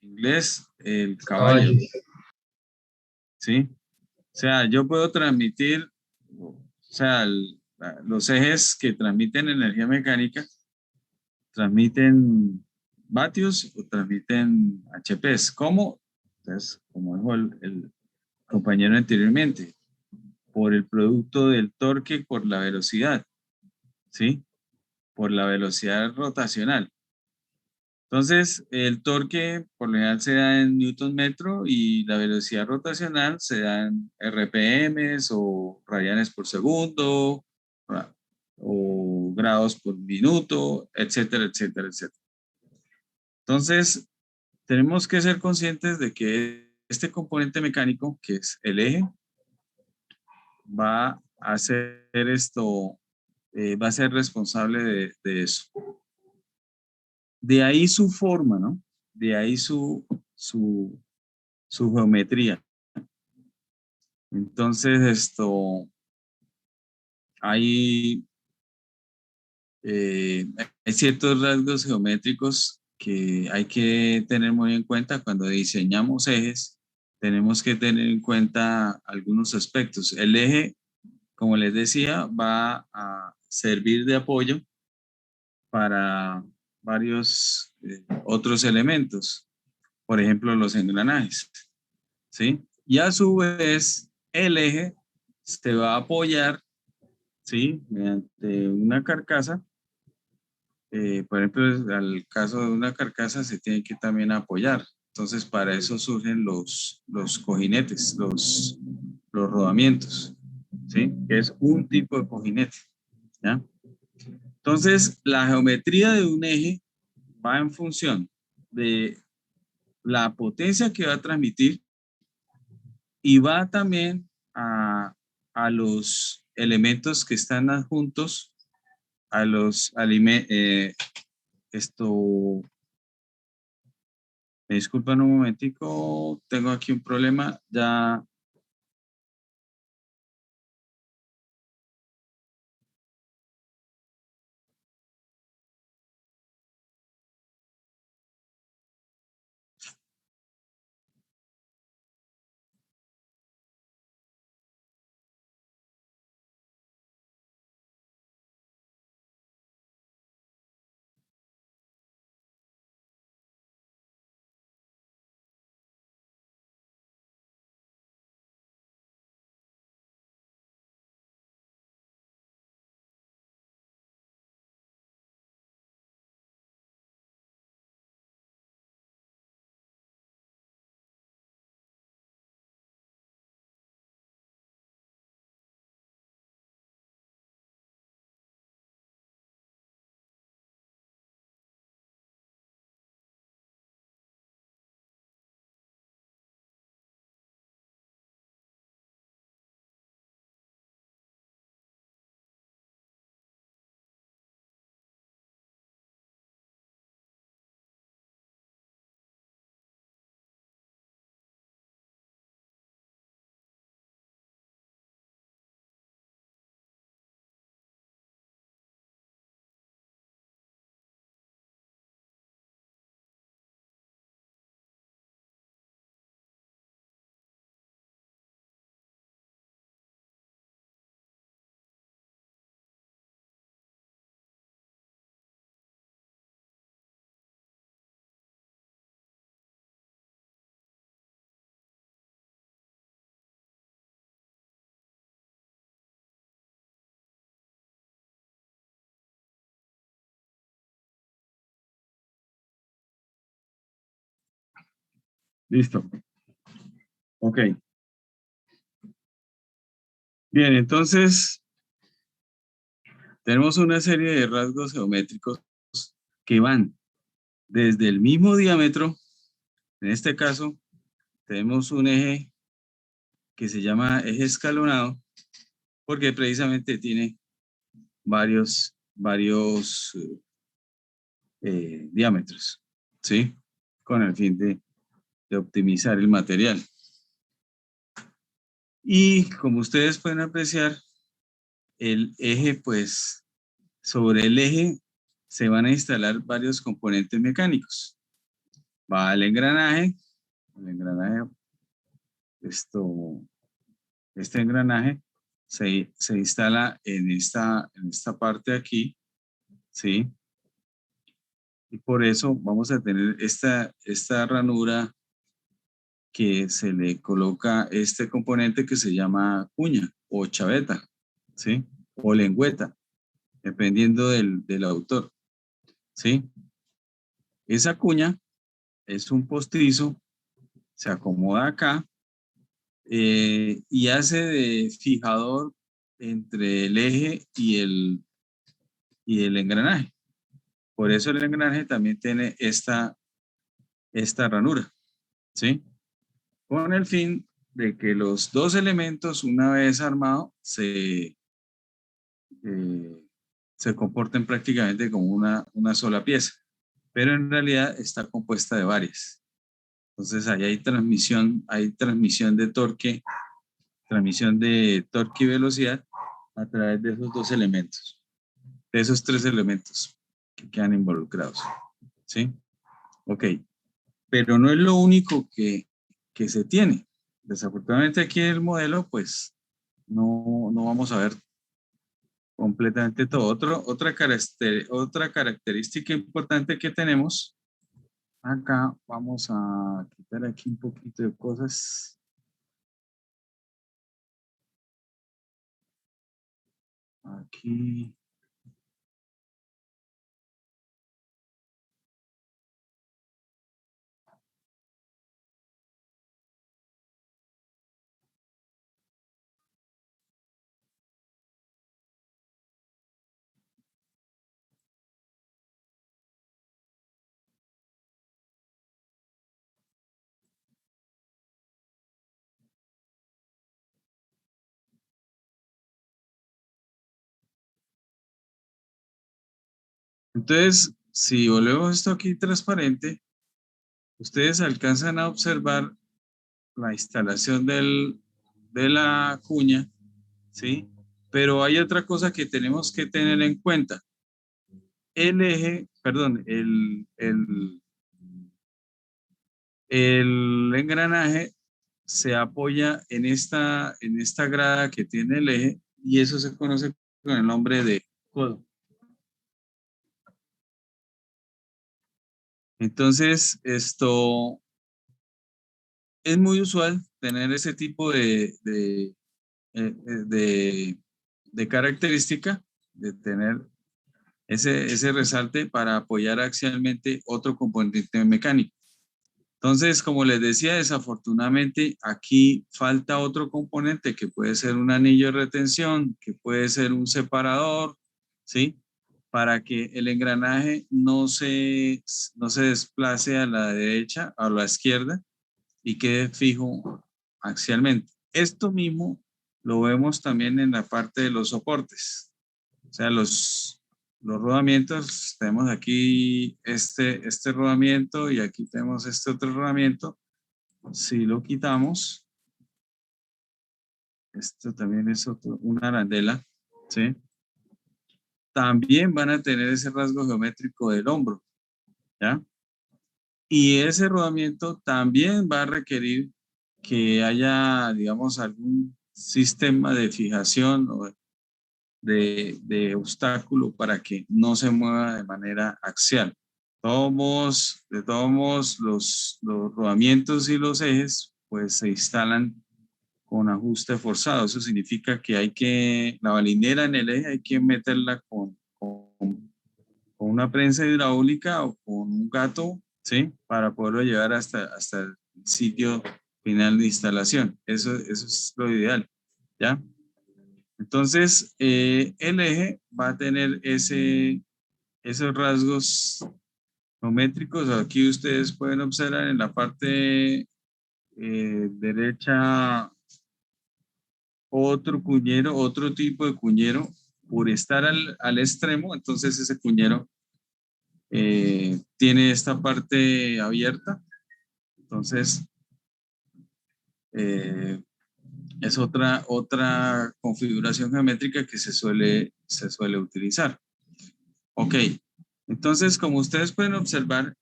Speaker 1: inglés, el caballo. ¿Sí? O sea, yo puedo transmitir, o sea, los ejes que transmiten energía mecánica transmiten vatios o transmiten HPs. ¿Cómo? Entonces, como dijo el compañero anteriormente, por el producto del torque por la velocidad, ¿sí? Por la velocidad rotacional. Entonces, el torque por lo general se da en newton metro y la velocidad rotacional se da en RPMs o radianes por segundo o grados por minuto, etcétera, etcétera, etcétera. Entonces, tenemos que ser conscientes de que este componente mecánico, que es el eje, va a hacer esto, va a ser responsable de eso. De ahí su forma, ¿no? De ahí su geometría. Entonces, hay, eh, hay ciertos rasgos geométricos que hay que tener muy en cuenta cuando diseñamos ejes. Tenemos que tener en cuenta algunos aspectos. El eje, como les decía, va a servir de apoyo para varios otros elementos, por ejemplo, los engranajes, ¿sí? Y a su vez, el eje se va a apoyar, ¿sí? Mediante una carcasa. Por ejemplo, al caso de una carcasa se tiene que también apoyar. Entonces, para eso surgen los cojinetes, los rodamientos, ¿sí? Que es un tipo de cojinete, ¿ya? Entonces, la geometría de un eje va en función de la potencia que va a transmitir y va también a los elementos que están adjuntos a los esto, me disculpan un momentico, tengo aquí un problema, ya Listo. Ok. Bien, entonces tenemos una serie de rasgos geométricos que van desde el mismo diámetro. En este caso, tenemos un eje que se llama eje escalonado porque precisamente tiene varios diámetros, ¿sí? Con el fin de optimizar el material. Y como ustedes pueden apreciar, el eje, pues, sobre el eje se van a instalar varios componentes mecánicos. Va el engranaje, este engranaje se instala en esta parte de aquí, ¿sí? Y por eso vamos a tener esta ranura que se le coloca este componente que se llama cuña o chaveta, ¿sí? O lengüeta, dependiendo del autor, ¿sí? Esa cuña es un postizo, se acomoda acá y hace de fijador entre el eje y el engranaje. Por eso el engranaje también tiene esta ranura, ¿sí? Con el fin de que los dos elementos, una vez armados, se comporten prácticamente como una sola pieza, pero en realidad está compuesta de varias. Entonces ahí hay transmisión de torque y velocidad a través de esos dos elementos, de esos tres elementos que quedan involucrados, ¿sí? Ok, pero no es lo único que se tiene. Desafortunadamente aquí en el modelo, pues, no vamos a ver completamente todo. Otra característica importante que tenemos, acá vamos a quitar aquí un poquito de cosas. Aquí. Entonces, si volvemos esto aquí transparente, ustedes alcanzan a observar la instalación de la cuña, ¿sí? Pero hay otra cosa que tenemos que tener en cuenta. El eje, perdón, el engranaje se apoya en esta grada que tiene el eje y eso se conoce con el nombre de codo. Entonces, esto es muy usual tener ese tipo de característica, de tener ese resalte para apoyar axialmente otro componente mecánico. Entonces, como les decía, desafortunadamente aquí falta otro componente que puede ser un anillo de retención, que puede ser un separador, ¿sí? Para que el engranaje no se desplace a la derecha o a la izquierda y quede fijo axialmente. Esto mismo lo vemos también en la parte de los soportes. O sea, los rodamientos, tenemos aquí este rodamiento y aquí tenemos este otro rodamiento. Si lo quitamos, esto también es una arandela, ¿sí? También van a tener ese rasgo geométrico del hombro, ¿ya? Y ese rodamiento también va a requerir que haya, digamos, algún sistema de fijación o de obstáculo para que no se mueva de manera axial. De todos modos, los rodamientos y los ejes pues se instalan con ajuste forzado. Eso significa que la balinera en el eje hay que meterla con una prensa hidráulica o con un gato, ¿sí? Para poderlo llevar hasta sitio final de instalación. Eso es lo ideal, ¿ya? Entonces, el eje va a tener esos rasgos geométricos. Aquí ustedes pueden observar en la parte derecha otro cuñero, otro tipo de cuñero, por estar al extremo, entonces ese cuñero tiene esta parte abierta, entonces es otra configuración geométrica que se suele utilizar. Ok, entonces como ustedes pueden observar,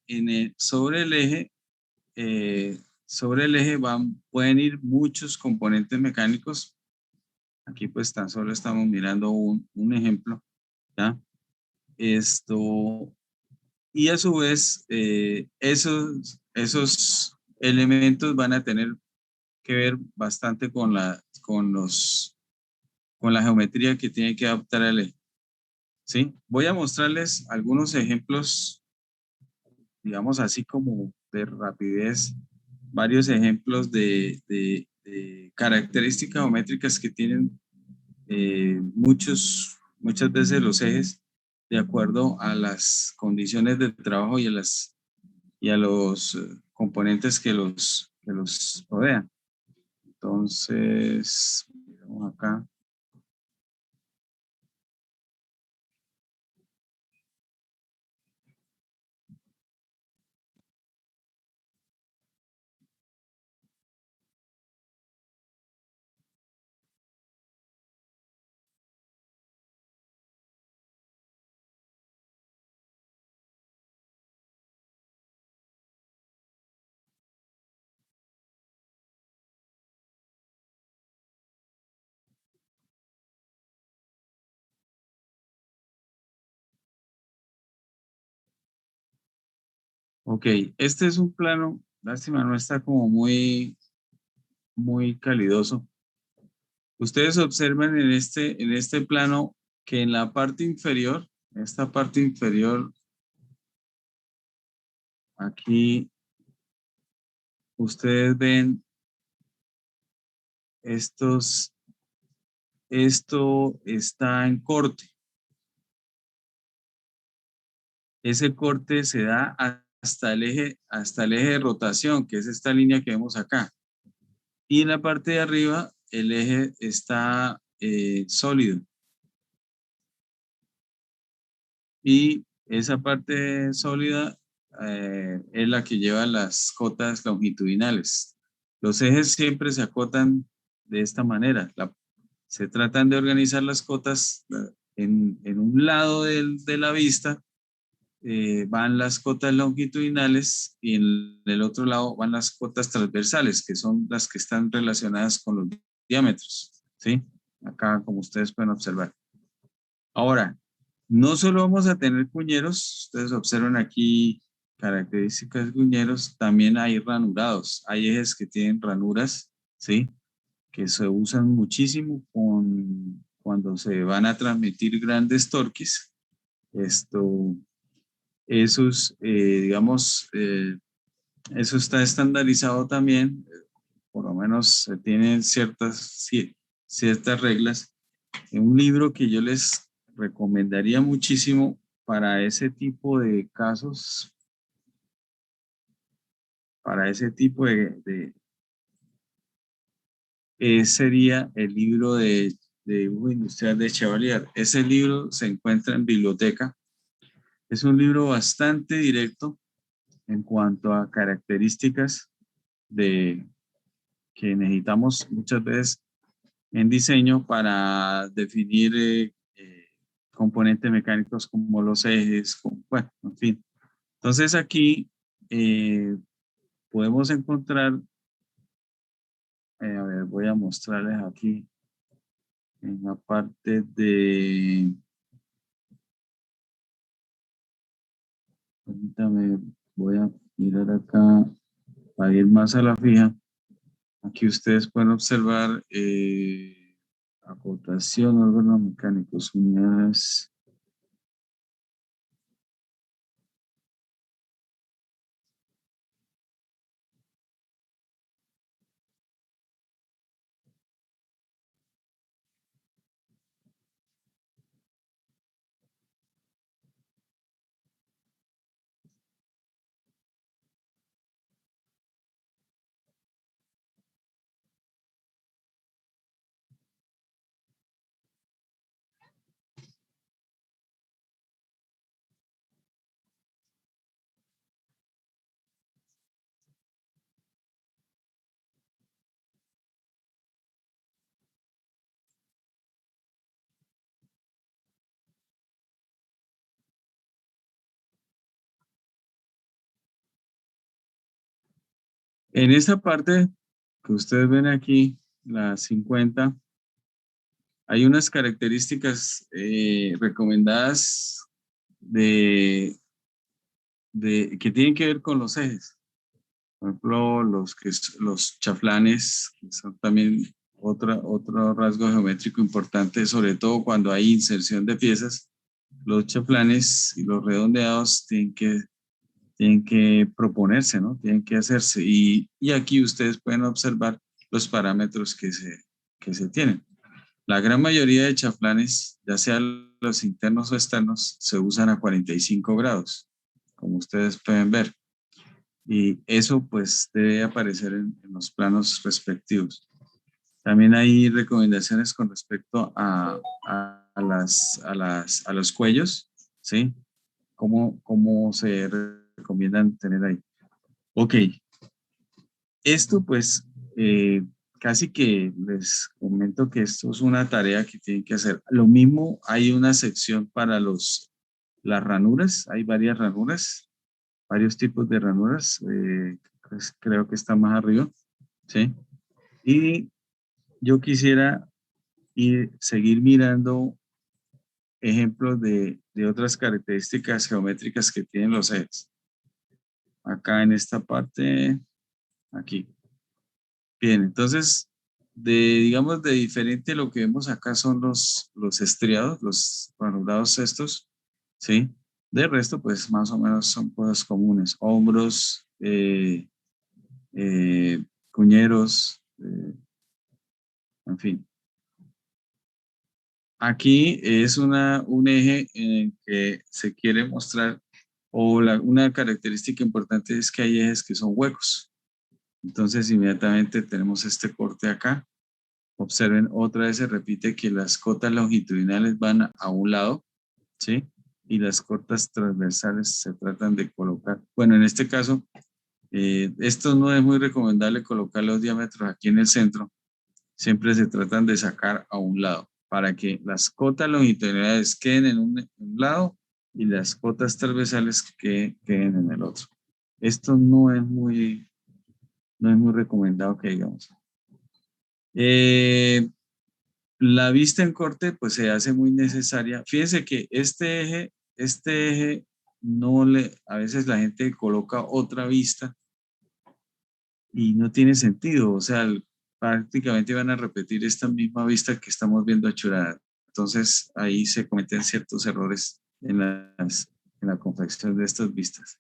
Speaker 1: sobre el eje pueden ir muchos componentes mecánicos. Aquí pues tan solo estamos mirando un ejemplo, ¿ya? Y a su vez, esos elementos van a tener que ver bastante con la geometría que tiene que adaptar el eje, ¿sí? Voy a mostrarles algunos ejemplos, digamos así como de rapidez, varios ejemplos de características geométricas que tienen muchas veces los ejes de acuerdo a las condiciones de trabajo y a los componentes que los rodean. Entonces, vamos acá. Ok, este es un plano, lástima, no está como muy calidoso. Ustedes observan en este plano que en la parte inferior, esta parte inferior, aquí ustedes ven esto está en corte. Ese corte se da hasta el eje de rotación, que es esta línea que vemos acá. Y en la parte de arriba, el eje está sólido. Y esa parte sólida es la que lleva las cotas longitudinales. Los ejes siempre se acotan de esta manera. Se tratan de organizar las cotas en un lado de la vista. Van las cotas longitudinales y en el otro lado van las cotas transversales, que son las que están relacionadas con los diámetros, ¿sí? Acá, como ustedes pueden observar. Ahora, no solo vamos a tener cuñeros, ustedes observan aquí características de cuñeros, también hay ranurados, hay ejes que tienen ranuras, ¿sí? Que se usan muchísimo cuando se van a transmitir grandes torques. Esos, digamos, eso está estandarizado también, por lo menos se tienen ciertas reglas. En un libro que yo les recomendaría muchísimo para ese tipo de casos, para ese tipo sería el libro de dibujo industrial de Chevalier. Ese libro se encuentra en biblioteca. Es un libro bastante directo en cuanto a características que necesitamos muchas veces en diseño para definir componentes mecánicos como los ejes, bueno, en fin. Entonces aquí podemos encontrar, a ver, voy a mostrarles aquí en la parte permítame, voy a mirar acá para ir más a la fija. Aquí ustedes pueden observar acotación, órganos mecánicos, unidades. En esta parte que ustedes ven aquí, la 50, hay unas características recomendadas que tienen que ver con los ejes. Por ejemplo, los chaflanes, que son también otro rasgo geométrico importante, sobre todo cuando hay inserción de piezas. Los chaflanes y los redondeados tienen que proponerse, ¿no? Tienen que hacerse. Y aquí ustedes pueden observar los parámetros que se tienen. La gran mayoría de chaflanes, ya sean los internos o externos, se usan a 45 grados, como ustedes pueden ver. Y eso pues debe aparecer en los planos respectivos. También hay recomendaciones con respecto a los cuellos, ¿sí? ¿Cómo se recomiendan tener ahí? Ok, esto pues casi que les comento que esto es una tarea que tienen que hacer. Lo mismo hay una sección para las ranuras, hay varias ranuras, varios tipos de ranuras, pues, creo que está más arriba, ¿sí? Y yo quisiera seguir mirando ejemplos de otras características geométricas que tienen los ejes. Acá en esta parte, aquí. Bien, entonces, digamos, de diferente lo que vemos acá son los estriados, los ranurados estos, ¿sí? De resto, pues más o menos son cosas comunes. Hombros, cuñeros, en fin. Aquí es un eje en el que se quiere mostrar, una característica importante es que hay ejes que son huecos. Entonces, inmediatamente tenemos este corte acá. Observen, otra vez se repite que las cotas longitudinales van a un lado, ¿sí? Y las cotas transversales se tratan de colocar. Bueno, en este caso, esto no es muy recomendable colocar los diámetros aquí en el centro. Siempre se tratan de sacar a un lado para que las cotas longitudinales queden en un lado y las cotas transversales queden en el otro. Esto no es muy recomendado que digamos. La vista en corte pues se hace muy necesaria. Fíjense que este eje a veces la gente coloca otra vista y no tiene sentido. O sea, prácticamente van a repetir esta misma vista que estamos viendo achurada. Entonces ahí se cometen ciertos errores en la confección de estas vistas.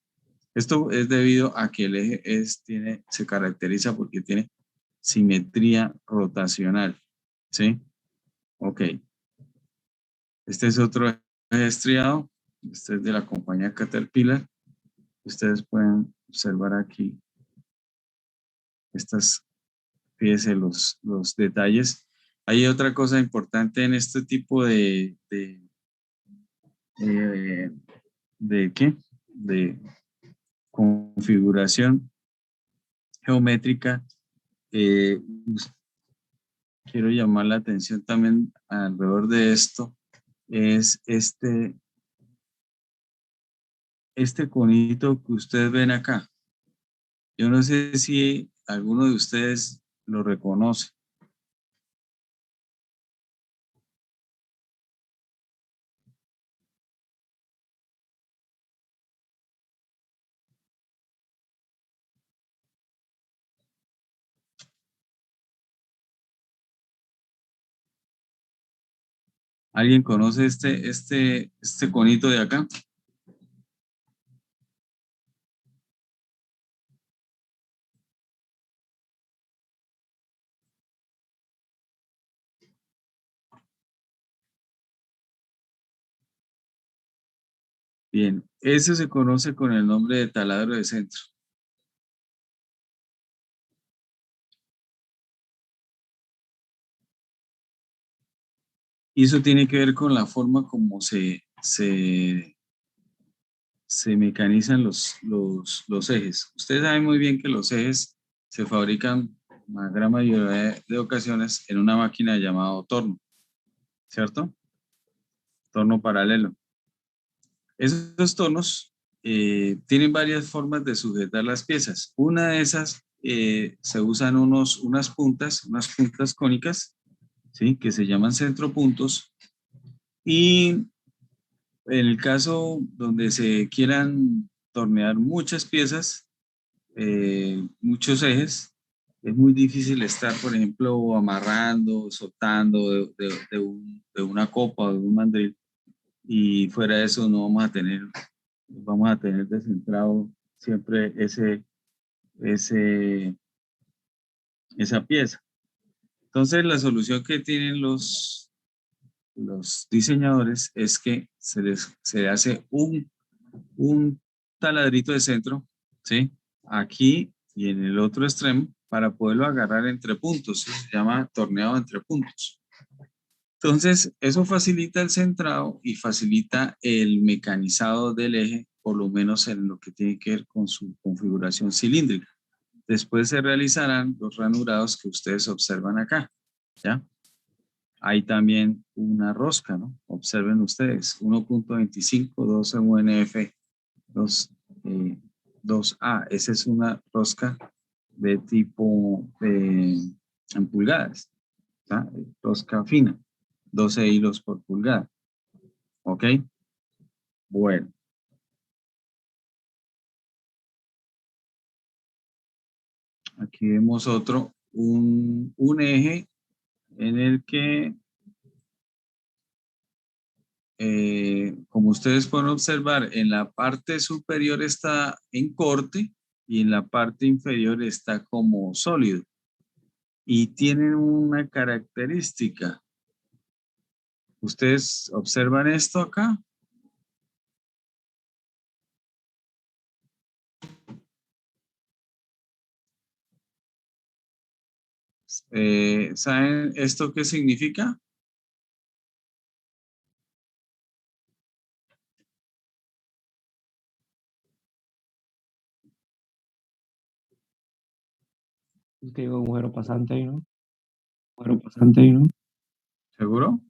Speaker 1: Esto es debido a que el eje se caracteriza porque tiene simetría rotacional, ¿sí? Ok. Este es otro eje estriado. Este es de la compañía Caterpillar. Ustedes pueden observar aquí fíjense los detalles. Hay otra cosa importante en este tipo ¿qué? De configuración geométrica. Quiero llamar la atención también alrededor de esto. Es este conito que ustedes ven acá. Yo no sé si alguno de ustedes lo reconoce. ¿Alguien conoce este conito de acá? Bien, ese se conoce con el nombre de taladro de centro. Y eso tiene que ver con la forma como se mecanizan los ejes. Ustedes saben muy bien que los ejes se fabrican la gran mayoría de ocasiones en una máquina llamada torno, ¿cierto? Torno paralelo. Esos tornos tienen varias formas de sujetar las piezas. Una de esas se usan unas puntas cónicas, ¿sí? Que se llaman centropuntos. Y en el caso donde se quieran tornear muchas piezas, muchos ejes, es muy difícil estar, por ejemplo, amarrando, soltando de una copa o de un mandril, y fuera de eso no vamos a tener descentrado siempre esa pieza. Entonces, la solución que tienen los diseñadores es que se hace un taladrito de centro, ¿sí? Aquí y en el otro extremo para poderlo agarrar entre puntos. Eso se llama torneado entre puntos. Entonces, eso facilita el centrado y facilita el mecanizado del eje, por lo menos en lo que tiene que ver con su configuración cilíndrica. Después se realizarán los ranurados que ustedes observan acá, ¿ya? Hay también una rosca, ¿no? Observen ustedes, 1.25, 12 UNF 2A. Esa es una rosca de tipo en pulgadas, ¿tá? Rosca fina, 12 hilos por pulgada. ¿Ok? Bueno. Aquí vemos un eje en el que, como ustedes pueden observar, en la parte superior está en corte y en la parte inferior está como sólido. Y tienen una característica. ¿Ustedes observan esto acá? ¿Saben esto qué significa?
Speaker 5: Es que digo agujero pasante ahí, ¿no? Agujero pasante ahí, ¿no?
Speaker 1: ¿Seguro?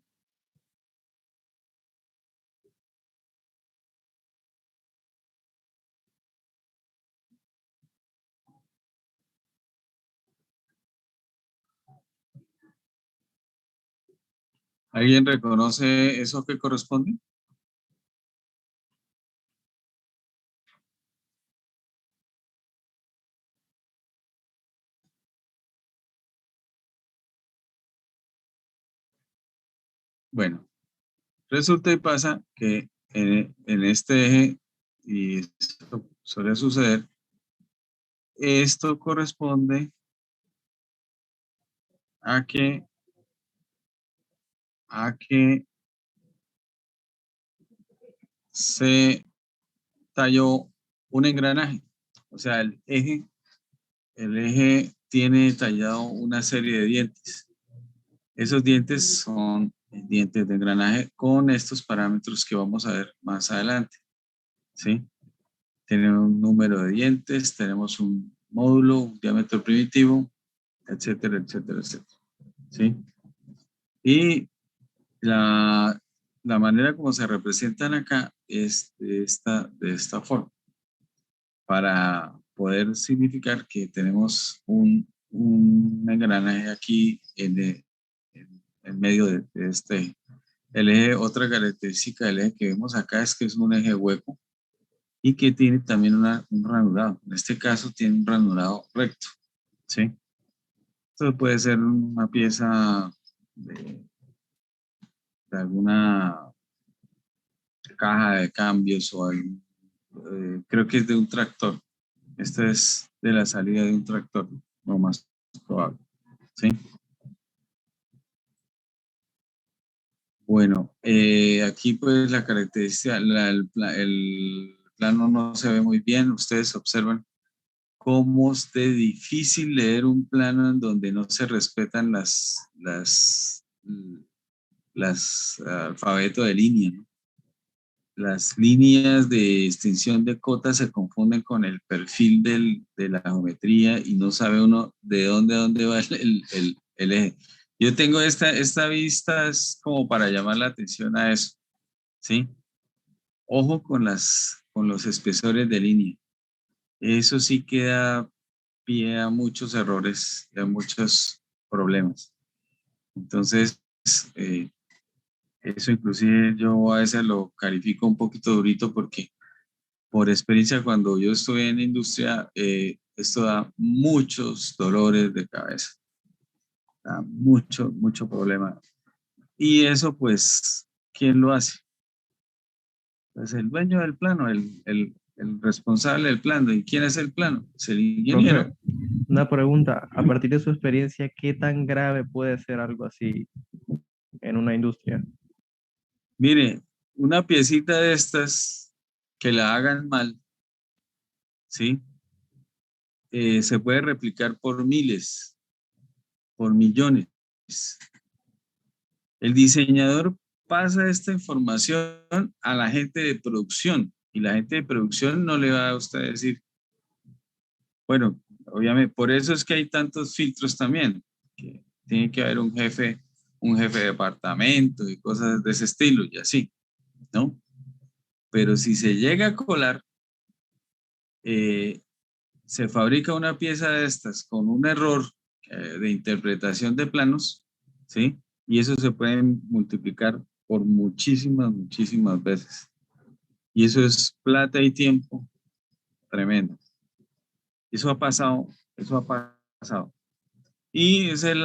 Speaker 1: ¿Alguien reconoce eso que corresponde? Bueno, resulta y pasa que en este eje, y esto suele suceder, esto corresponde a que se talló un engranaje. O sea, el eje tiene tallado una serie de dientes. Esos dientes son dientes de engranaje con estos parámetros que vamos a ver más adelante, ¿sí? Tenemos un número de dientes, tenemos un módulo, un diámetro primitivo, etcétera, etcétera, etcétera, ¿sí? Y la manera como se representan acá es de esta forma, para poder significar que tenemos un engranaje aquí en medio de este eje. El eje, otra característica del eje que vemos acá es que es un eje hueco y que tiene también un ranurado. En este caso tiene un ranurado recto, ¿sí? Esto puede ser una pieza de alguna caja de cambios o creo que es de un tractor. Esta es de la salida de un tractor, lo más probable, ¿sí? Bueno, aquí pues la característica, el plano no se ve muy bien. Ustedes observan cómo es de difícil leer un plano en donde no se respetan las alfabeto de línea, ¿no? Las líneas de extensión de cota se confunden con el perfil de la geometría y no sabe uno de dónde va el eje. Yo tengo esta vista es como para llamar la atención a eso, ¿sí? Ojo con los espesores de línea. Eso sí queda pie a muchos errores y a muchos problemas. Entonces, eso inclusive yo a veces lo califico un poquito durito porque por experiencia cuando yo estuve en industria, esto da muchos dolores de cabeza, da mucho problema. Y eso pues, ¿quién lo hace? Pues el dueño del plano, el responsable del plano. ¿Y quién es el plano? Es el ingeniero.
Speaker 3: Profe, una pregunta, a partir de su experiencia, ¿qué tan grave puede ser algo así en una industria?
Speaker 1: Mire, una piecita de estas que la hagan mal, ¿sí? Se puede replicar por miles, por millones. El diseñador pasa esta información a la gente de producción y la gente de producción no le va a usted decir, bueno, obviamente, por eso es que hay tantos filtros también, que tiene que haber un jefe de departamento y cosas de ese estilo y así, ¿no? Pero si se llega a colar, se fabrica una pieza de estas con un error de interpretación de planos, ¿sí? Y eso se puede multiplicar por muchísimas veces. Y eso es plata y tiempo tremendo. Eso ha pasado, eso ha pasado. Y esa es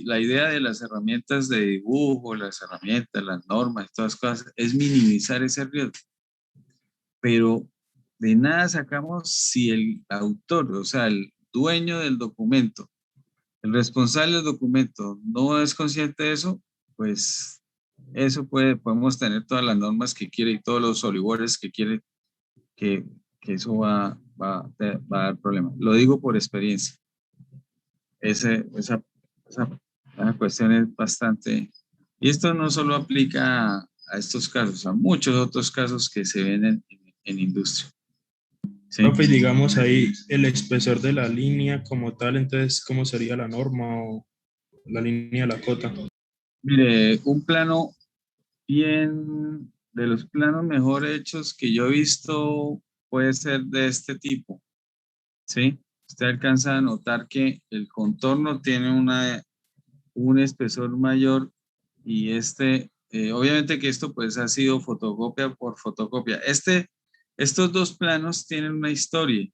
Speaker 1: la idea de las herramientas de dibujo, las herramientas, las normas, todas las cosas, es minimizar ese riesgo. Pero de nada sacamos si el autor, o sea, el dueño del documento, el responsable del documento no es consciente de eso, pues eso podemos tener todas las normas que quiere y todos los solibores que quiere, que, que eso va a dar problemas. Lo digo por experiencia. Esa cuestión es bastante... Y esto no solo aplica a estos casos, a muchos otros casos que se ven en industria. ¿Sí?
Speaker 6: Profe, y digamos ahí el espesor de la línea como tal, entonces, ¿cómo sería la norma o la línea de la cota?
Speaker 1: Mire, un plano bien, de los planos mejor hechos que yo he visto puede ser de este tipo, ¿sí? Usted alcanza a notar que el contorno tiene un espesor mayor y obviamente que esto pues ha sido fotocopia por fotocopia. Estos dos planos tienen una historia.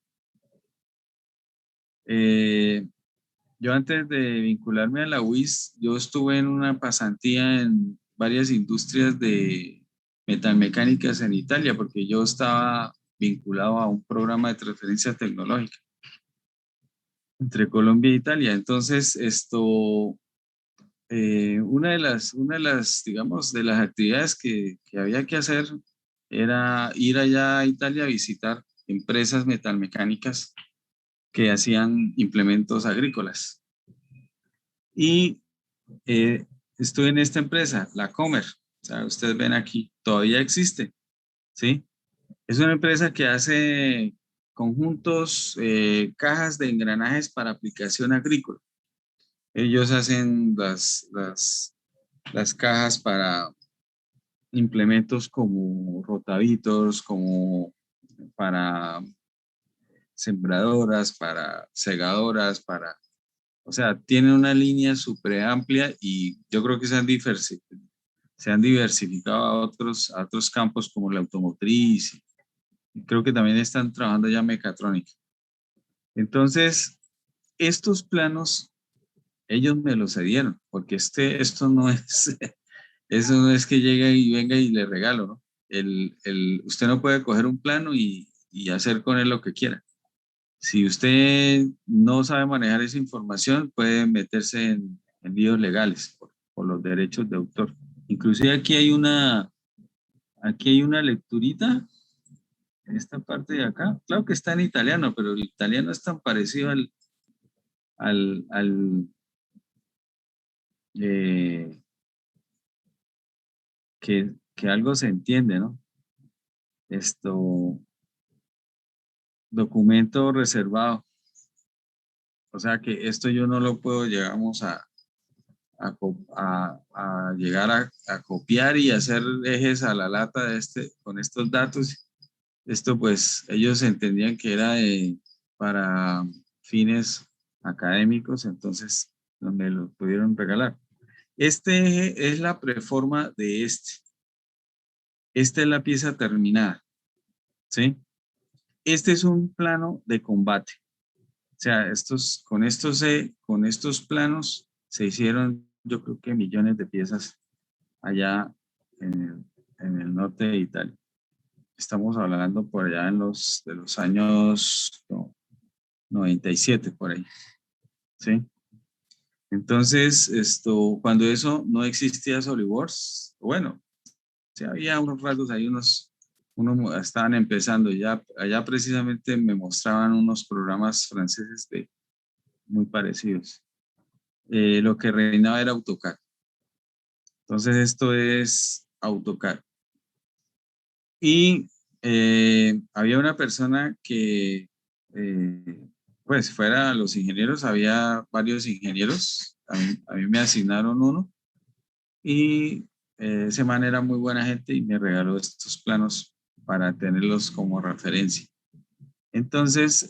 Speaker 1: Yo antes de vincularme a la UIS, yo estuve en una pasantía en varias industrias de metalmecánicas en Italia, porque yo estaba vinculado a un programa de transferencia tecnológica entre Colombia e Italia. Entonces, una de las, digamos, de las actividades que había que hacer era ir allá a Italia a visitar empresas metalmecánicas que hacían implementos agrícolas. Y estuve en esta empresa, la Comer. O sea, ustedes ven aquí, todavía existe, ¿sí? Es una empresa que hace conjuntos, cajas de engranajes para aplicación agrícola. Ellos hacen las cajas para implementos como rotavítors, como para sembradoras, para segadoras, o sea, tienen una línea súper amplia y yo creo que se han diversificado a otros campos como la automotriz. Y creo que también están trabajando ya mecatrónica. Entonces, estos planos, ellos me los cedieron, porque esto no es, eso no es que llegue y venga y le regalo, ¿no? Usted no puede coger un plano y hacer con él lo que quiera. Si usted no sabe manejar esa información, puede meterse en líos legales por los derechos de autor. Inclusive aquí hay una lecturita en esta parte de acá. Claro que está en italiano, pero el italiano es tan parecido al eh, que algo se entiende, ¿no? Documento reservado. O sea que esto yo no lo puedo, llegamos a llegar a copiar y hacer ejes a la lata con estos datos. Esto pues ellos entendían que era para fines académicos, entonces me lo pudieron regalar. Este eje es la preforma de este. Esta es la pieza terminada, ¿sí? Este es un plano de combate. O sea, con estos planos se hicieron, yo creo que millones de piezas allá en el norte de Italia. Estamos hablando por allá de los años 97, por ahí, ¿sí? Entonces, cuando eso no existía SolidWorks, bueno, sí había unos rasgos ahí, unos estaban empezando, ya allá precisamente me mostraban unos programas franceses muy parecidos. Lo que reinaba era AutoCAD. Entonces esto es AutoCAD. Y había una persona que, pues fuera los ingenieros, había varios ingenieros, a mí me asignaron uno y ese man era muy buena gente y me regaló estos planos para tenerlos como referencia. Entonces,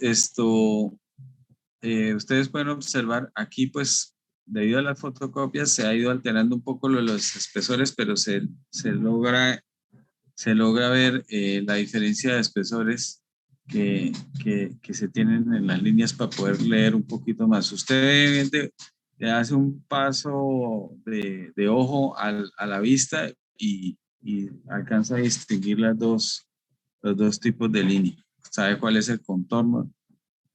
Speaker 1: ustedes pueden observar aquí, pues, debido a las fotocopias, se ha ido alterando un poco lo de los espesores, pero se logra ver la diferencia de espesores que se tienen en las líneas para poder leer un poquito más. Usted le hace un paso de ojo a la vista y alcanza a distinguir los dos tipos de línea. Sabe cuál es el contorno,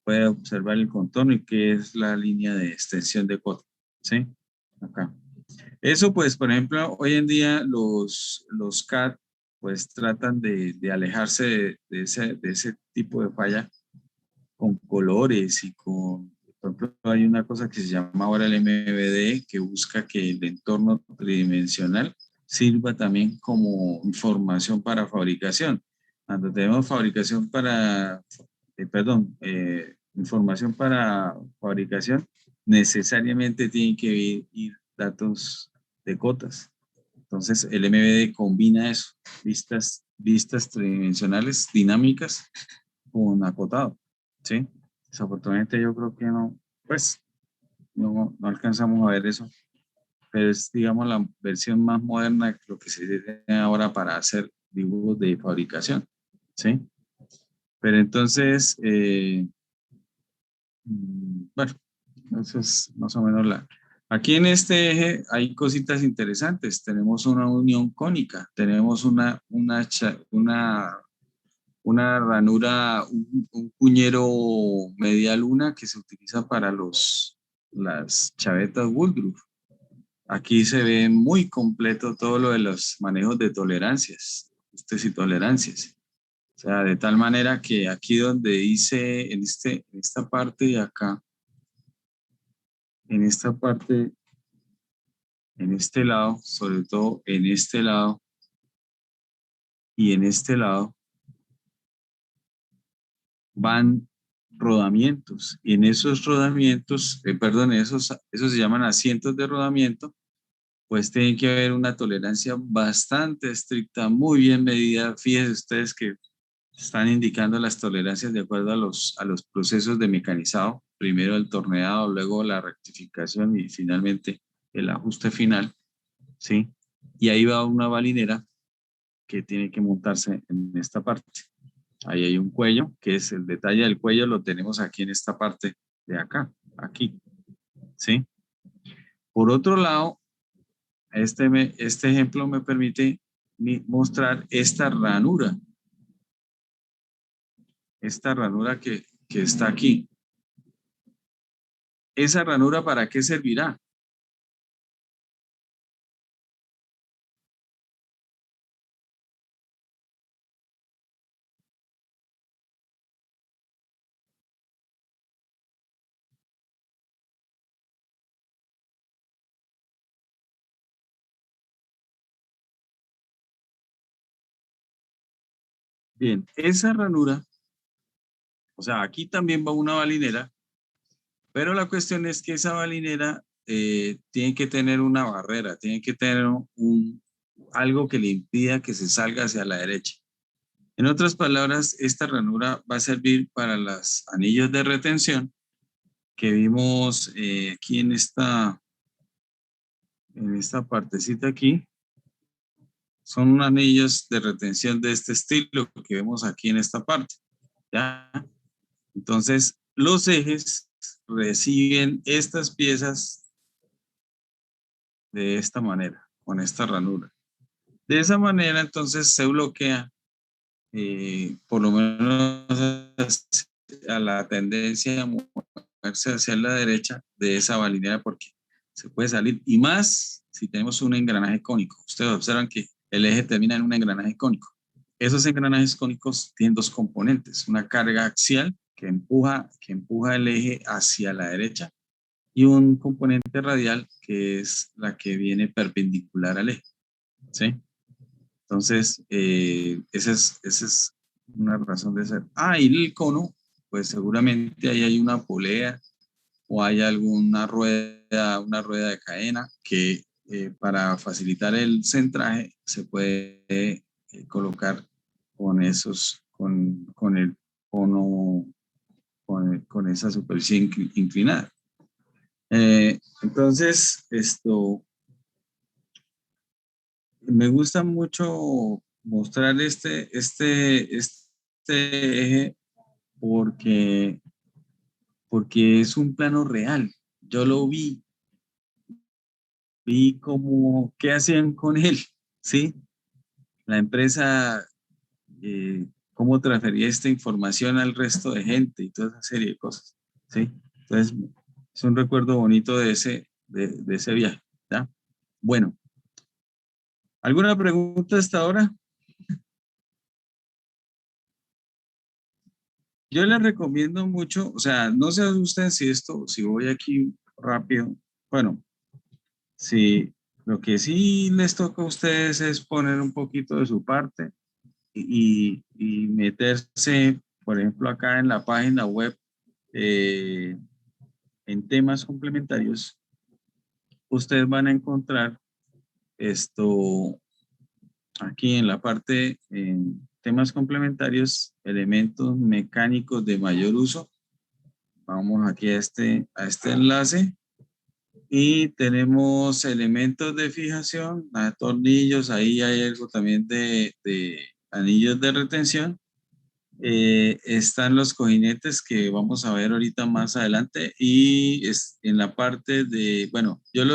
Speaker 1: puede observar el contorno y qué es la línea de extensión de cota, ¿sí? Acá. Eso, pues, por ejemplo, hoy en día los CAD, pues, tratan de alejarse de ese tipo de falla con colores y por ejemplo, hay una cosa que se llama ahora el MVD, que busca que el entorno tridimensional sirva también como información para fabricación. Cuando tenemos información para fabricación, necesariamente tienen que ir datos de cotas. Entonces, el MVD combina eso, vistas tridimensionales dinámicas con acotado, ¿sí? Desafortunadamente yo creo que no, pues, no alcanzamos a ver eso, pero es, digamos, la versión más moderna de lo que se tiene ahora para hacer dibujos de fabricación, ¿sí? Pero entonces, bueno, eso es más o menos Aquí en este eje hay cositas interesantes. Tenemos una unión cónica, tenemos una ranura, un puñero media luna que se utiliza para las chavetas Woodruff. Aquí se ve muy completo todo lo de los manejos de tolerancias, ajustes y tolerancias. O sea, de tal manera que aquí donde dice, en esta parte de acá, en esta parte, en este lado, sobre todo en este lado y en este lado, van rodamientos. Y en esos rodamientos, esos se llaman asientos de rodamiento, pues tiene que haber una tolerancia bastante estricta, muy bien medida. Fíjense ustedes que están indicando las tolerancias de acuerdo a los procesos de mecanizado. Primero el torneado, luego la rectificación y finalmente el ajuste final, ¿sí? Y ahí va una balinera que tiene que montarse en esta parte. Ahí hay un cuello, que es el detalle del cuello, lo tenemos aquí en esta parte de acá, aquí, ¿sí? Por otro lado, este ejemplo me permite mostrar esta ranura que está aquí. ¿Esa ranura para qué servirá? Bien, esa ranura, o sea, aquí también va una balinera, pero la cuestión es que esa balinera tiene que tener una barrera, tiene que tener algo que le impida que se salga hacia la derecha. En otras palabras, esta ranura va a servir para los anillos de retención que vimos aquí en esta partecita aquí, son anillos de retención de este estilo que vemos aquí en esta parte, ¿ya? Entonces, los ejes reciben estas piezas de esta manera, con esta ranura. De esa manera, entonces, se bloquea, por lo menos a la tendencia a moverse hacia la derecha de esa balinera, porque se puede salir, y más si tenemos un engranaje cónico. Ustedes observan que el eje termina en un engranaje cónico. Esos engranajes cónicos tienen dos componentes, una carga axial que empuja el eje hacia la derecha y un componente radial que es la que viene perpendicular al eje, ¿sí? Entonces, esa es una razón de ser. Y el cono, pues seguramente ahí hay una polea o hay alguna rueda, una rueda de cadena que para facilitar el centraje se puede colocar con esos, con el cono, con esa superficie inclinada. Entonces, me gusta mucho mostrar este eje porque es un plano real. Yo lo vi como qué hacían con él, ¿sí? La empresa, cómo transfería esta información al resto de gente y toda esa serie de cosas, ¿sí? Entonces, es un recuerdo bonito de ese viaje, ¿ya? Bueno, ¿alguna pregunta hasta ahora? Yo les recomiendo mucho, o sea, no se asusten si voy aquí rápido. Bueno, sí, lo que sí les toca a ustedes es poner un poquito de su parte y meterse, por ejemplo, acá en la página web, en temas complementarios, ustedes van a encontrar esto aquí en la parte, en temas complementarios, elementos mecánicos de mayor uso. Vamos aquí a este enlace y tenemos elementos de fijación, tornillos, ahí hay algo también de anillos de retención. Están los cojinetes que vamos a ver ahorita más adelante y en la parte de, bueno, yo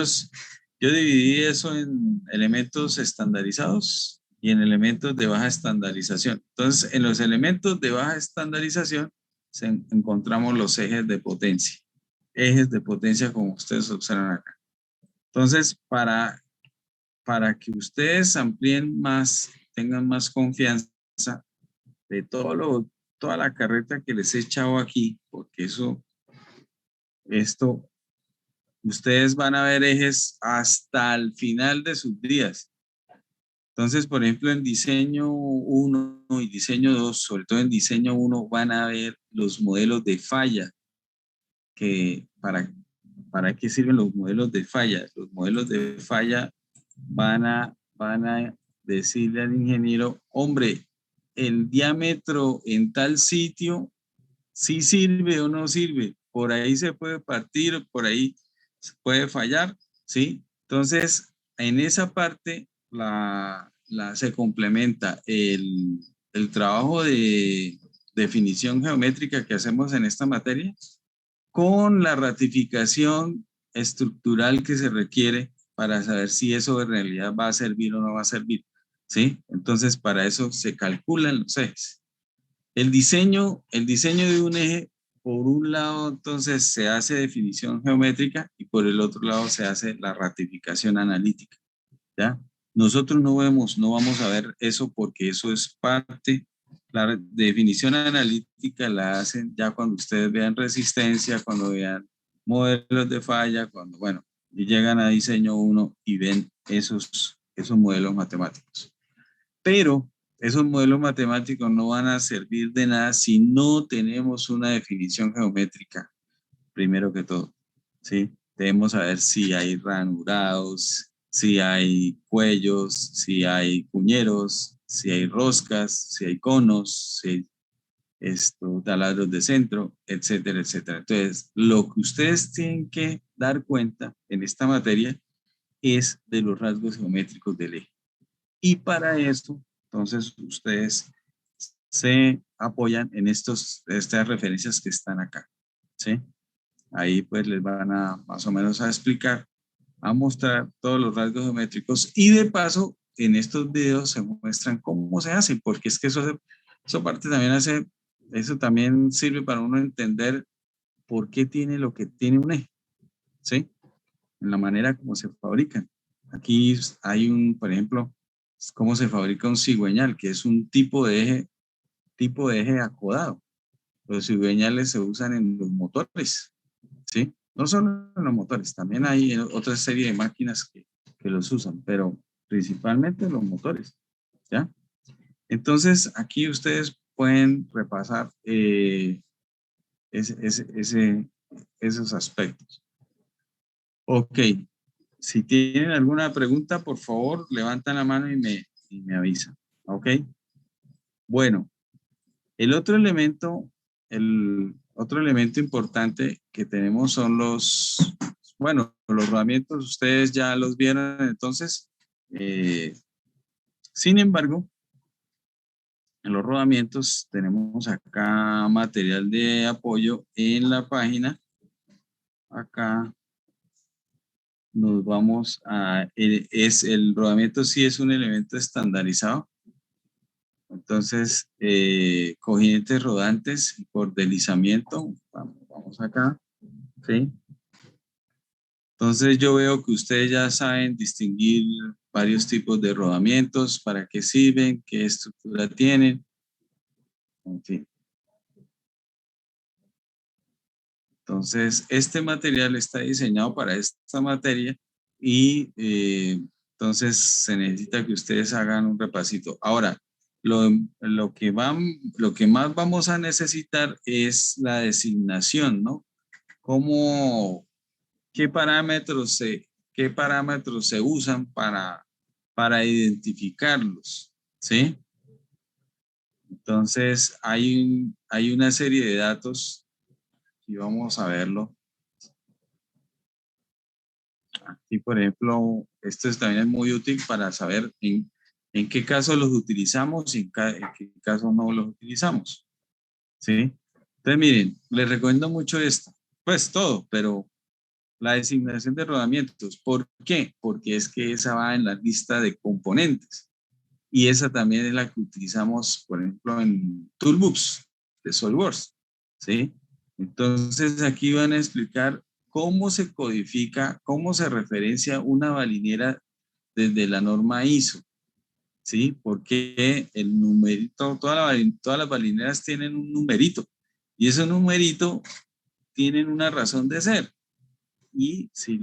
Speaker 1: dividí eso en elementos estandarizados y en elementos de baja estandarización. Entonces, en los elementos de baja estandarización encontramos los ejes de potencia. Ejes de potencia como ustedes observan acá. Entonces, para que ustedes amplíen más, tengan más confianza de toda la carreta que les he echado aquí, porque ustedes van a ver ejes hasta el final de sus días. Entonces, por ejemplo, en diseño 1 y diseño 2, sobre todo en diseño 1, van a ver los modelos de falla, que ¿para qué sirven los modelos de falla? Los modelos de falla van a decirle al ingeniero, hombre, el diámetro en tal sitio, ¿sí sirve o no sirve? Por ahí se puede partir, por ahí se puede fallar, ¿sí? Entonces, en esa parte se complementa el trabajo de definición geométrica que hacemos en esta materia con la ratificación estructural que se requiere para saber si eso en realidad va a servir o no va a servir, ¿sí? Entonces, para eso se calculan los ejes. El diseño de un eje, por un lado, entonces se hace definición geométrica y por el otro lado se hace la ratificación analítica, ¿ya? Nosotros no vamos a ver eso porque eso es parte. La definición analítica la hacen ya cuando ustedes vean resistencia, cuando vean modelos de falla, bueno, y llegan a diseño 1 y ven esos modelos matemáticos. Pero esos modelos matemáticos no van a servir de nada si no tenemos una definición geométrica, primero que todo, ¿sí? Debemos saber si hay ranurados, si hay cuellos, si hay cuñeros, si hay roscas, si hay conos, taladros de centro, etcétera, etcétera. Entonces, lo que ustedes tienen que dar cuenta en esta materia es de los rasgos geométricos del eje. Y para eso, entonces, ustedes se apoyan en estas referencias que están acá, ¿sí? Ahí pues les van a más o menos a explicar, a mostrar todos los rasgos geométricos y de paso en estos videos se muestran cómo se hacen, porque es que eso parte también eso también sirve para uno entender por qué tiene lo que tiene un eje, ¿sí? En la manera como se fabrican. Aquí hay por ejemplo, cómo se fabrica un cigüeñal, que es un tipo de eje acodado. Los cigüeñales se usan en los motores, ¿sí? No solo en los motores, también hay otra serie de máquinas que los usan, pero principalmente los motores, ¿ya? Entonces, aquí ustedes pueden repasar esos aspectos. Ok, si tienen alguna pregunta, por favor, levantan la mano y me avisan, ¿ok? Bueno, el otro elemento importante que tenemos son los rodamientos, ustedes ya los vieron entonces. Sin embargo, en los rodamientos tenemos acá material de apoyo en la página. Acá nos vamos el rodamiento sí es un elemento estandarizado. Entonces, cojines rodantes por deslizamiento. Vamos acá. ¿Sí? Entonces, yo veo que ustedes ya saben distinguir varios tipos de rodamientos, para qué sirven, qué estructura tienen. En fin. Entonces, este material está diseñado para esta materia y entonces se necesita que ustedes hagan un repasito. Ahora, lo que más vamos a necesitar es la designación, ¿no? ¿Qué parámetros se usan para identificarlos? ¿Sí? Entonces, hay una serie de datos y vamos a verlo. Aquí, por ejemplo, esto también es muy útil para saber en qué casos los utilizamos y en qué casos no los utilizamos. ¿Sí? Entonces, miren, les recomiendo mucho esto. Pues todo, pero la designación de rodamientos. ¿Por qué? Porque es que esa va en la lista de componentes. Y esa también es la que utilizamos, por ejemplo, en Toolbox de SolidWorks. ¿Sí? Entonces, aquí van a explicar cómo se codifica, cómo se referencia una balinera desde la norma ISO. ¿Sí? Porque el numerito, todas las balineras tienen un numerito. Y ese numerito tienen una razón de ser. Y si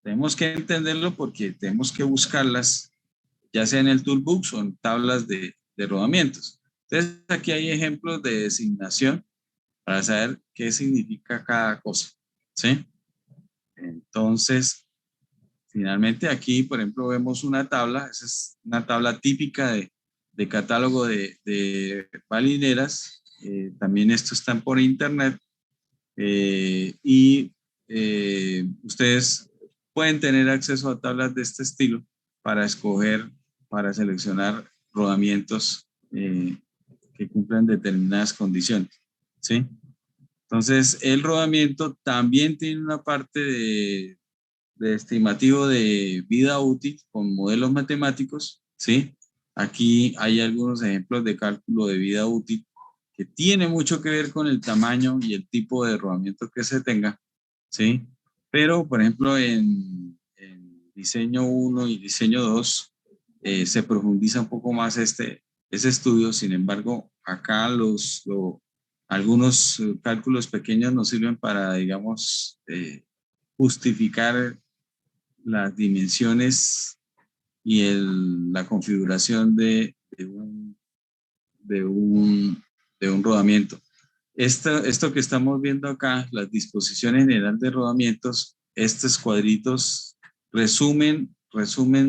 Speaker 1: tenemos que entenderlo porque tenemos que buscarlas, ya sea en el Toolbox o en tablas de rodamientos. Entonces, aquí hay ejemplos de designación para saber qué significa cada cosa, ¿sí? Entonces, finalmente aquí, por ejemplo, vemos una tabla, esa es una tabla típica de catálogo de balineras. También estos están por internet y ustedes pueden tener acceso a tablas de este estilo para para seleccionar rodamientos que cumplan determinadas condiciones, ¿sí? Entonces, el rodamiento también tiene una parte de estimativo de vida útil con modelos matemáticos, ¿sí? Aquí hay algunos ejemplos de cálculo de vida útil que tiene mucho que ver con el tamaño y el tipo de rodamiento que se tenga, ¿sí? Pero, por ejemplo, en diseño 1 y diseño 2 se profundiza un poco más ese estudio. Sin embargo, acá algunos cálculos pequeños nos sirven para, digamos, justificar las dimensiones y la configuración de un rodamiento. Esto que estamos viendo acá, las disposiciones generales de rodamientos, estos cuadritos resumen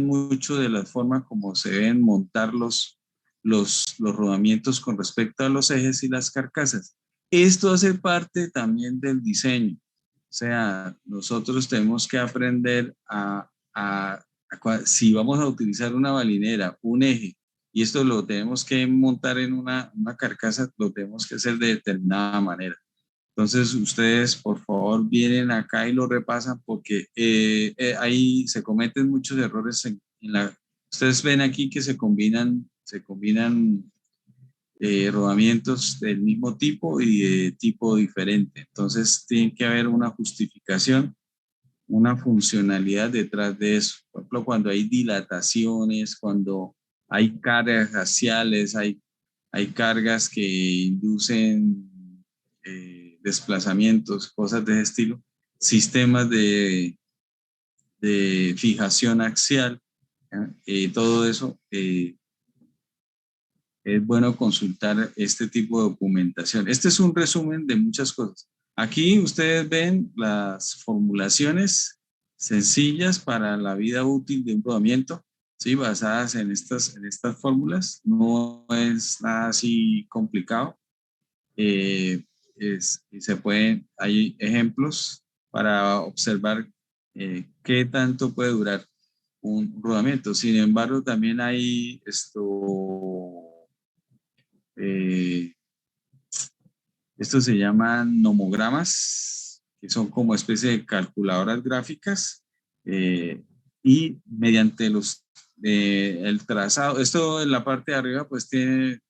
Speaker 1: mucho de la forma como se deben montar los los rodamientos con respecto a los ejes y las carcasas. Esto hace parte también del diseño. O sea, nosotros tenemos que aprender si vamos a utilizar una balinera, un eje, y esto lo tenemos que montar en una carcasa, lo tenemos que hacer de determinada manera. Entonces, ustedes, por favor, vienen acá y lo repasan porque ahí se cometen muchos errores Ustedes ven aquí que se combinan rodamientos del mismo tipo y de tipo diferente. Entonces, tiene que haber una justificación, una funcionalidad detrás de eso. Por ejemplo, cuando hay dilataciones, cuando hay cargas axiales, hay cargas que inducen desplazamientos, cosas de ese estilo, sistemas de fijación axial, todo eso. Es bueno consultar este tipo de documentación. Este es un resumen de muchas cosas. Aquí ustedes ven las formulaciones sencillas para la vida útil de un rodamiento, ¿sí? Basadas en estas fórmulas. No es nada así complicado. Eh, hay ejemplos para observar qué tanto puede durar un rodamiento. Sin embargo, también hay eh, estos se llaman nomogramas, que son como especie de calculadoras gráficas, y mediante el trazado, esto en la parte de arriba pues tiene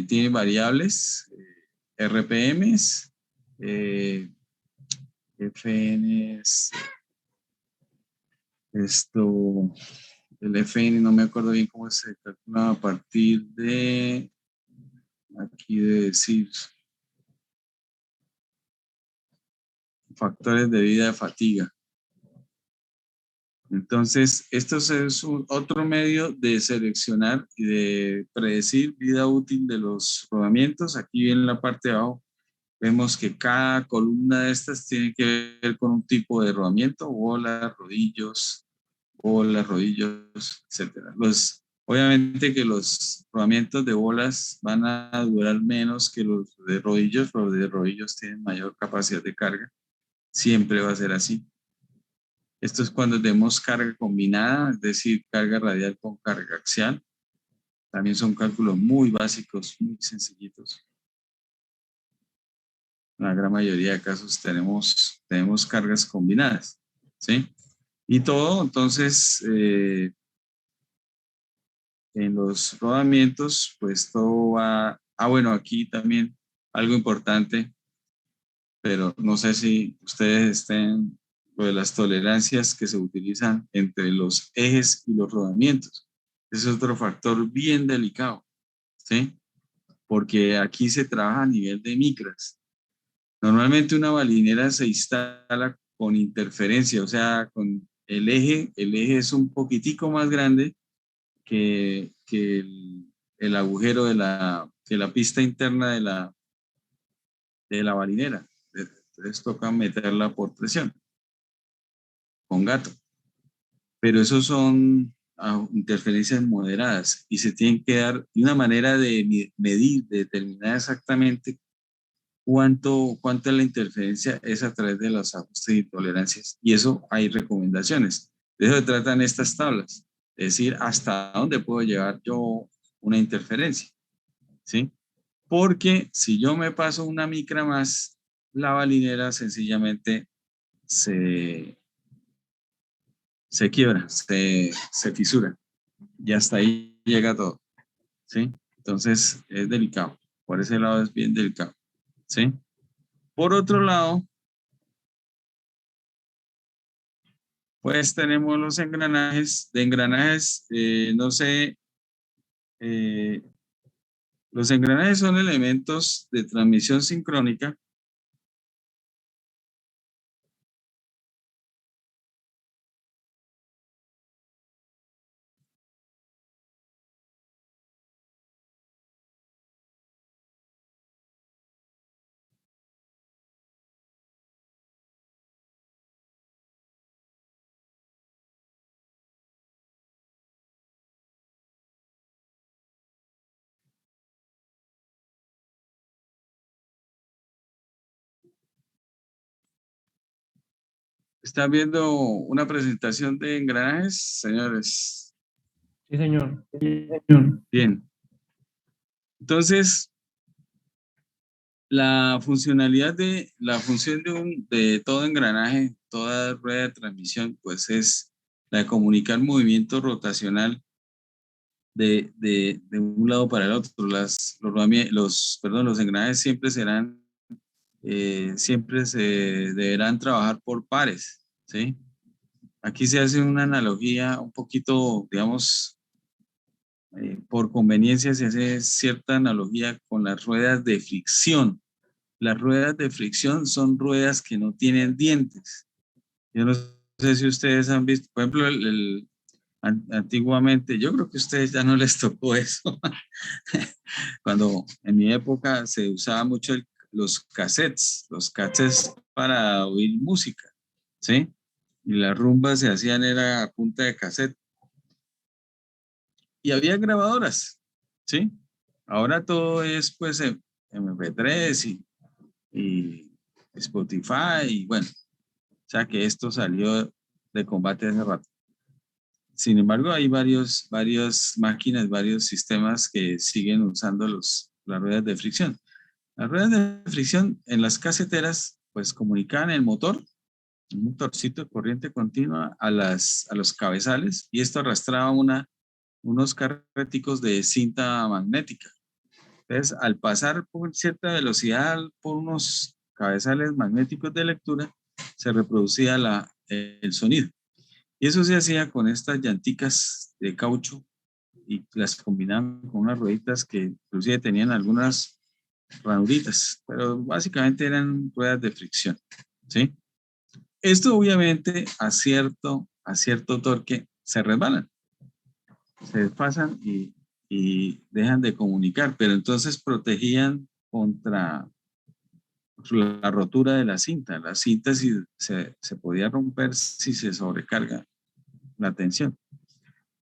Speaker 1: tiene variables, RPMs, eh, FNs, esto, el FN no me acuerdo bien cómo se calcula a partir de aquí de decir factores de vida de fatiga. Entonces, esto es otro medio de seleccionar y de predecir vida útil de los rodamientos. Aquí en la parte de abajo vemos que cada columna de estas tiene que ver con un tipo de rodamiento, bolas, rodillos, etcétera. Obviamente que los rodamientos de bolas van a durar menos que los de rodillos tienen mayor capacidad de carga, siempre va a ser así. Esto es cuando tenemos carga combinada, es decir, carga radial con carga axial. También son cálculos muy básicos, muy sencillitos. En la gran mayoría de casos tenemos cargas combinadas, ¿sí? Y todo, entonces, en los rodamientos, pues todo va... bueno, aquí también algo importante, pero no sé si ustedes estén, lo de las tolerancias que se utilizan entre los ejes y los rodamientos. Ese es otro factor bien delicado, ¿sí? Porque aquí se trabaja a nivel de micras. Normalmente una balinera se instala con interferencia, o sea, con el eje es un poquitico más grande que el agujero de la pista interna de la balinera. Entonces toca meterla por presión, con gato. Pero esos son interferencias moderadas y se tienen que dar de una manera de medir, de determinar exactamente cuánto es la interferencia es a través de los ajustes y tolerancias. Y eso hay recomendaciones. De eso se tratan estas tablas. Es decir, hasta dónde puedo llevar yo una interferencia, ¿sí? Porque si yo me paso una micra más, la balinera sencillamente se quiebra, se fisura y hasta ahí llega todo, ¿sí? Entonces es delicado, por ese lado es bien delicado, ¿sí? Por otro lado, pues tenemos los engranajes, no sé, eh, los engranajes son elementos de transmisión sincrónica ¿Están viendo una presentación de engranajes, señores?
Speaker 6: Sí, señor.
Speaker 1: Bien. Entonces, la función de todo engranaje, toda rueda de transmisión, pues es la de comunicar movimiento rotacional de un lado para el otro. Los engranajes siempre se deberán trabajar por pares, ¿sí? Aquí se hace una analogía un poquito, digamos, por conveniencia se hace cierta analogía con las ruedas de fricción. Las ruedas de fricción son ruedas que no tienen dientes. Yo no sé si ustedes han visto, por ejemplo, antiguamente, yo creo que a ustedes ya no les tocó eso. Cuando en mi época se usaba mucho los cassettes para oír música, ¿sí? Y las rumbas se hacían era a punta de cassette. Y había grabadoras, ¿sí? Ahora todo es pues MP3 y Spotify y bueno, o sea que esto salió de combate hace rato. Sin embargo, hay varias máquinas, varios sistemas que siguen usando las ruedas de fricción. Las ruedas de fricción en las caseteras pues comunicaban el motor, un motorcito de corriente continua a los cabezales y esto arrastraba unos carreticos de cinta magnética. Entonces, al pasar por cierta velocidad por unos cabezales magnéticos de lectura, se reproducía el sonido. Y eso se hacía con estas llanticas de caucho y las combinaban con unas rueditas que inclusive tenían algunas ranuritas, pero básicamente eran ruedas de fricción, ¿sí? Esto obviamente a cierto torque se resbalan, se desfasan y dejan de comunicar, pero entonces protegían contra la rotura de la cinta. La cinta se podía romper si se sobrecarga la tensión.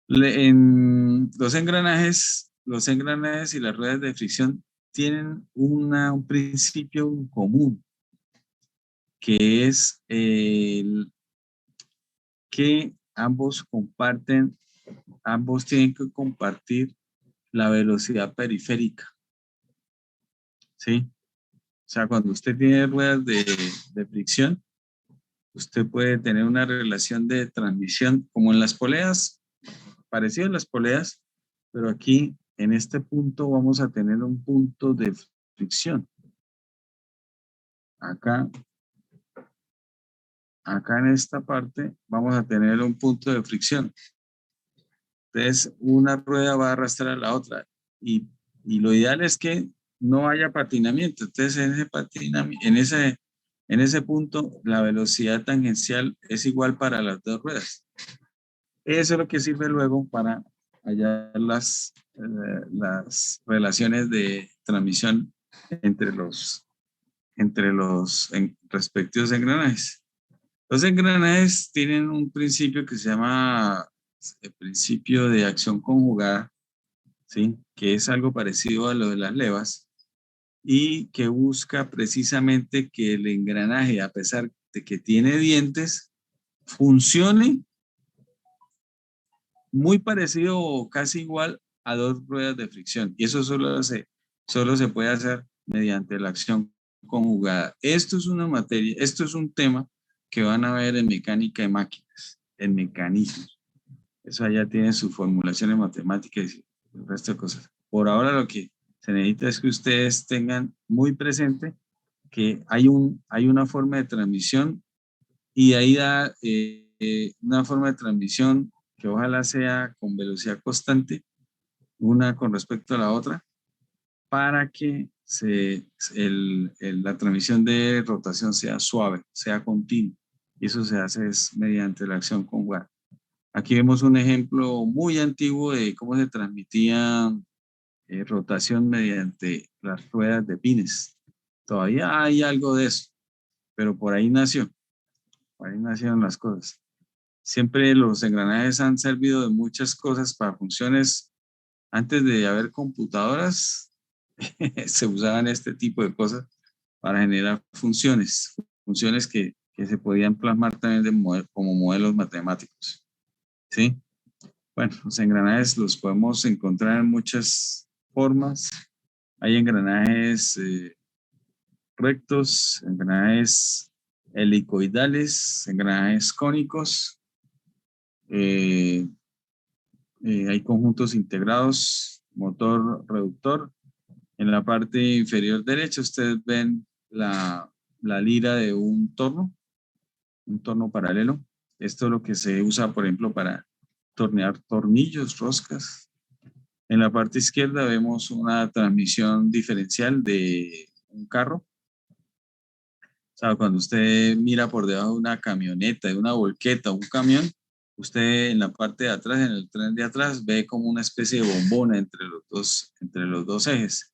Speaker 1: En los engranajes y las ruedas de fricción tienen un principio común, que es que ambos tienen que compartir la velocidad periférica, ¿sí? O sea, cuando usted tiene ruedas de fricción, usted puede tener una relación de transmisión como en las poleas, parecido a las poleas, pero aquí en este punto vamos a tener un punto de fricción. Acá en esta parte vamos a tener un punto de fricción. Entonces, una rueda va a arrastrar a la otra y lo ideal es que no haya patinamiento. Entonces, en ese punto, la velocidad tangencial es igual para las dos ruedas. Eso es lo que sirve luego para hallar las relaciones de transmisión entre los respectivos engranajes. Los engranajes tienen un principio que se llama el principio de acción conjugada, ¿sí? Que es algo parecido a lo de las levas y que busca precisamente que el engranaje, a pesar de que tiene dientes, funcione muy parecido o casi igual a dos ruedas de fricción. Y eso solo se puede hacer mediante la acción conjugada. Esto es un tema que van a ver en mecánica de máquinas, en mecanismos. Eso allá tiene su formulación en matemáticas y el resto de cosas. Por ahora lo que se necesita es que ustedes tengan muy presente que hay una forma de transmisión y ahí da una forma de transmisión que ojalá sea con velocidad constante, una con respecto a la otra, para que la transmisión de rotación sea suave, sea continua. Y eso se hace mediante la acción conjugada. Aquí vemos un ejemplo muy antiguo de cómo se transmitía rotación mediante las ruedas de pines. Todavía hay algo de eso, pero por ahí nacieron las cosas. Siempre los engranajes han servido de muchas cosas para funciones. Antes de haber computadoras, se usaban este tipo de cosas para generar funciones que que se podían plasmar también como modelos matemáticos, ¿sí? Bueno, los engranajes los podemos encontrar en muchas formas. Hay engranajes rectos, engranajes helicoidales, engranajes cónicos. Hay conjuntos integrados, motor reductor. En la parte inferior derecha ustedes ven la lira de un torno paralelo. Esto es lo que se usa, por ejemplo, para tornear tornillos, roscas. En la parte izquierda vemos una transmisión diferencial de un carro. O sea, cuando usted mira por debajo de una camioneta, de una volqueta, un camión, usted en la parte de atrás, en el tren de atrás, ve como una especie de bombona entre los dos ejes.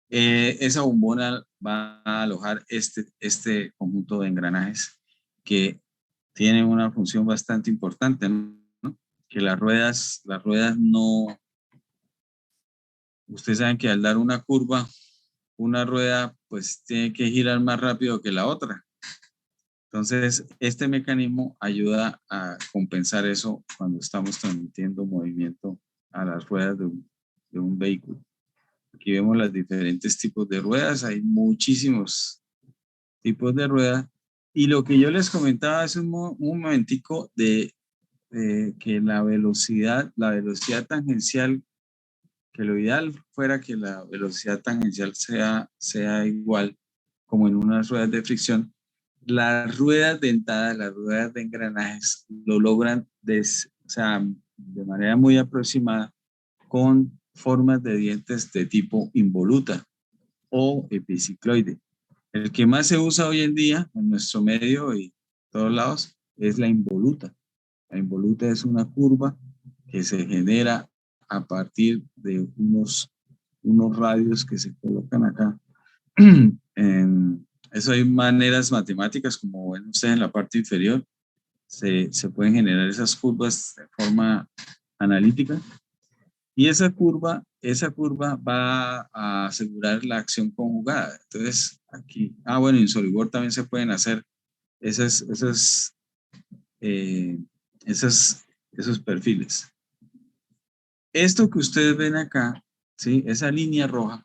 Speaker 1: Esa bombona va a alojar este conjunto de engranajes que tienen una función bastante importante, ¿no? Que las ruedas no, ustedes saben que al dar una curva, una rueda pues tiene que girar más rápido que la otra. Entonces, este mecanismo ayuda a compensar eso cuando estamos transmitiendo movimiento a las ruedas de un vehículo. Aquí vemos los diferentes tipos de ruedas, hay muchísimos tipos de ruedas. Y lo que yo les comentaba hace un momentico de que la velocidad tangencial, que lo ideal fuera que la velocidad tangencial sea igual como en unas ruedas de fricción. Las ruedas dentadas, las ruedas de engranajes lo logran o sea, de manera muy aproximada con formas de dientes de tipo involuta o epicicloide. El que más se usa hoy en día en nuestro medio y todos lados es la involuta. La involuta es una curva que se genera a partir de unos radios que se colocan acá. Eso hay maneras matemáticas, como ven ustedes en la parte inferior, se pueden generar esas curvas de forma analítica. Y esa curva va a asegurar la acción conjugada. Entonces, aquí, bueno, en SolidWorks también se pueden hacer esos perfiles. Esto que ustedes ven acá, ¿sí? Esa línea roja,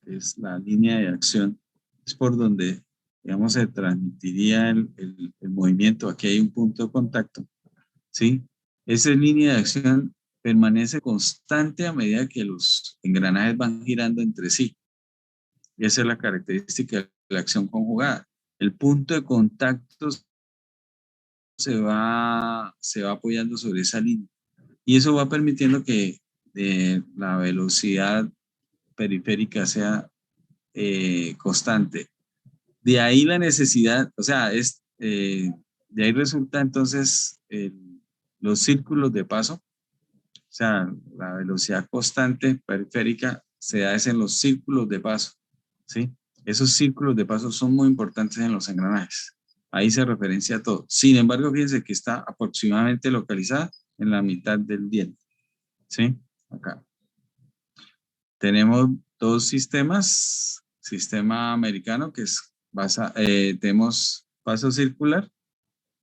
Speaker 1: es la línea de acción, es por donde, digamos, se transmitiría el movimiento. Aquí hay un punto de contacto, ¿sí? Esa línea de acción permanece constante a medida que los engranajes van girando entre sí. Y esa es la característica de la acción conjugada. El punto de contacto se va apoyando sobre esa línea. Y eso va permitiendo que la velocidad periférica sea constante. De ahí la necesidad, o sea, de ahí resulta entonces los círculos de paso. O sea, la velocidad constante periférica se da en los círculos de paso, ¿sí? Esos círculos de paso son muy importantes en los engranajes. Ahí se referencia todo. Sin embargo, fíjense que está aproximadamente localizada en la mitad del diente, ¿sí? Acá. Tenemos dos sistemas. Sistema americano, que es tenemos paso circular,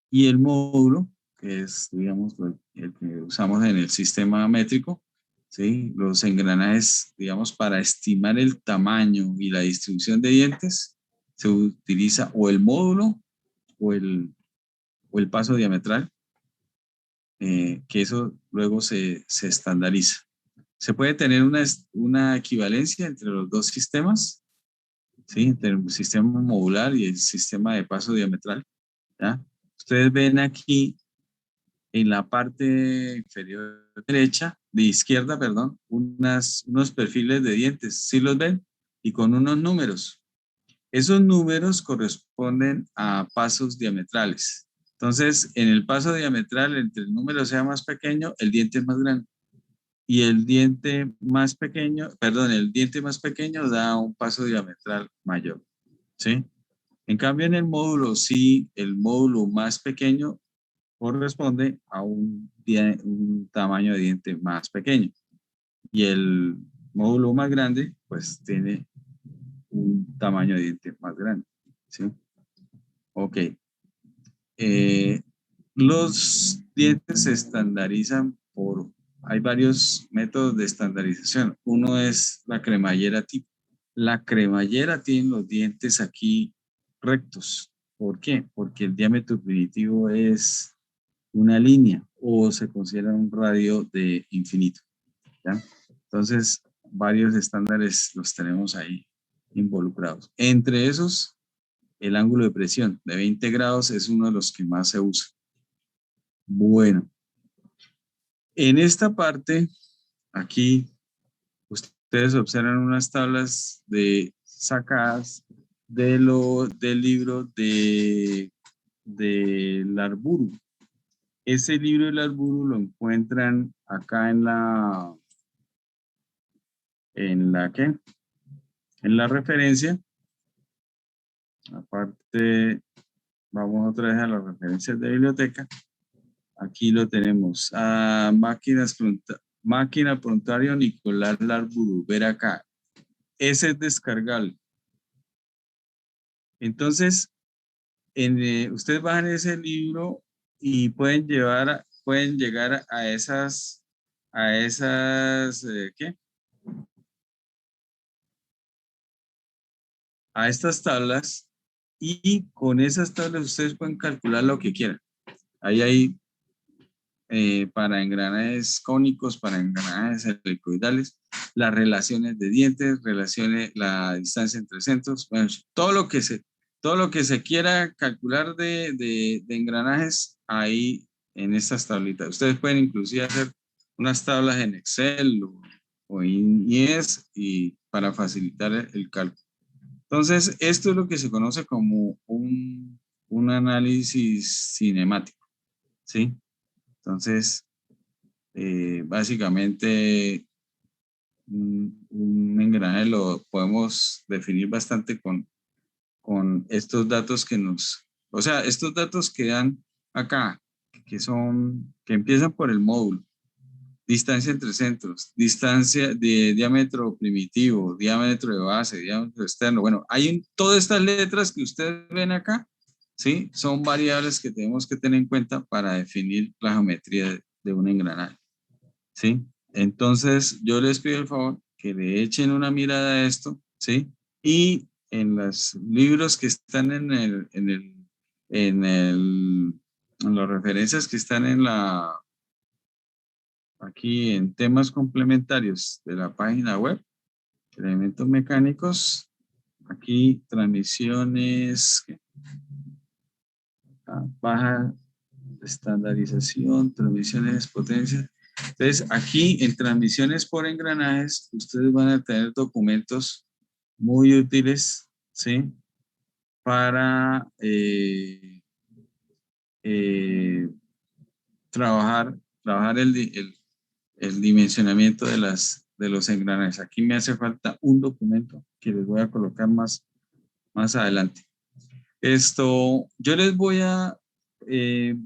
Speaker 1: y el módulo, que es, digamos, el que usamos en el sistema métrico, ¿sí? Los engranajes, digamos, para estimar el tamaño y la distribución de dientes, se utiliza o el módulo o el paso diametral, que eso luego se estandariza. Se puede tener una equivalencia entre los dos sistemas, ¿sí? Entre el sistema modular y el sistema de paso diametral, ¿ya? Ustedes ven aquí en la parte inferior derecha, de izquierda, perdón, unos perfiles de dientes, ¿sí los ven? Y con unos números. Esos números corresponden a pasos diametrales. Entonces, en el paso diametral, entre el número sea más pequeño, el diente es más grande. Y el diente más pequeño da un paso diametral mayor, ¿sí? En cambio, en el módulo, sí, el módulo más pequeño corresponde a un tamaño de diente más pequeño. Y el módulo más grande, pues tiene un tamaño de diente más grande, ¿sí? Ok. Los dientes se estandarizan hay varios métodos de estandarización. Uno es la cremallera tipo. La cremallera tiene los dientes aquí rectos. ¿Por qué? Porque el diámetro primitivo es una línea o se considera un radio de infinito, ¿ya? Entonces, varios estándares los tenemos ahí involucrados. Entre esos, el ángulo de presión de 20 grados es uno de los que más se usa. Bueno, en esta parte, aquí, ustedes observan unas tablas sacadas del libro de Larburu. Ese libro de Larburu lo encuentran acá ¿qué? En la referencia. Aparte, vamos otra vez a las referencias de biblioteca. Aquí lo tenemos. Máquina prontuario Nicolás Larburu. Ver acá. Ese es descargable. Entonces, ustedes bajan ese libro y pueden llegar a ¿qué? A estas tablas, y con esas tablas ustedes pueden calcular lo que quieran. Ahí hay para engranajes cónicos, para engranajes helicoidales, las relaciones de dientes, la distancia entre centros, bueno, todo lo que se quiera calcular de engranajes ahí en estas tablitas. Ustedes pueden inclusive hacer unas tablas en Excel o en IES y para facilitar el cálculo. Entonces, esto es lo que se conoce como un análisis cinemático, ¿sí? Entonces, básicamente, un engranaje lo podemos definir bastante con estos datos o sea, estos datos que dan acá, que empiezan por el módulo, distancia entre centros, distancia de diámetro primitivo, diámetro de base, diámetro externo. Bueno, todas estas letras que ustedes ven acá, ¿sí? Son variables que tenemos que tener en cuenta para definir la geometría de un engranaje, ¿sí? Entonces, yo les pido el favor que le echen una mirada a esto, ¿sí? Y en los libros que están en las referencias que están aquí en temas complementarios de la página web, elementos mecánicos, aquí transmisiones, baja estandarización, transmisiones, potencia. Entonces, aquí en transmisiones por engranajes, ustedes van a tener documentos muy útiles, ¿sí? Para trabajar el dimensionamiento de los engranajes. Aquí me hace falta un documento que les voy a colocar más adelante. Yo les voy a, el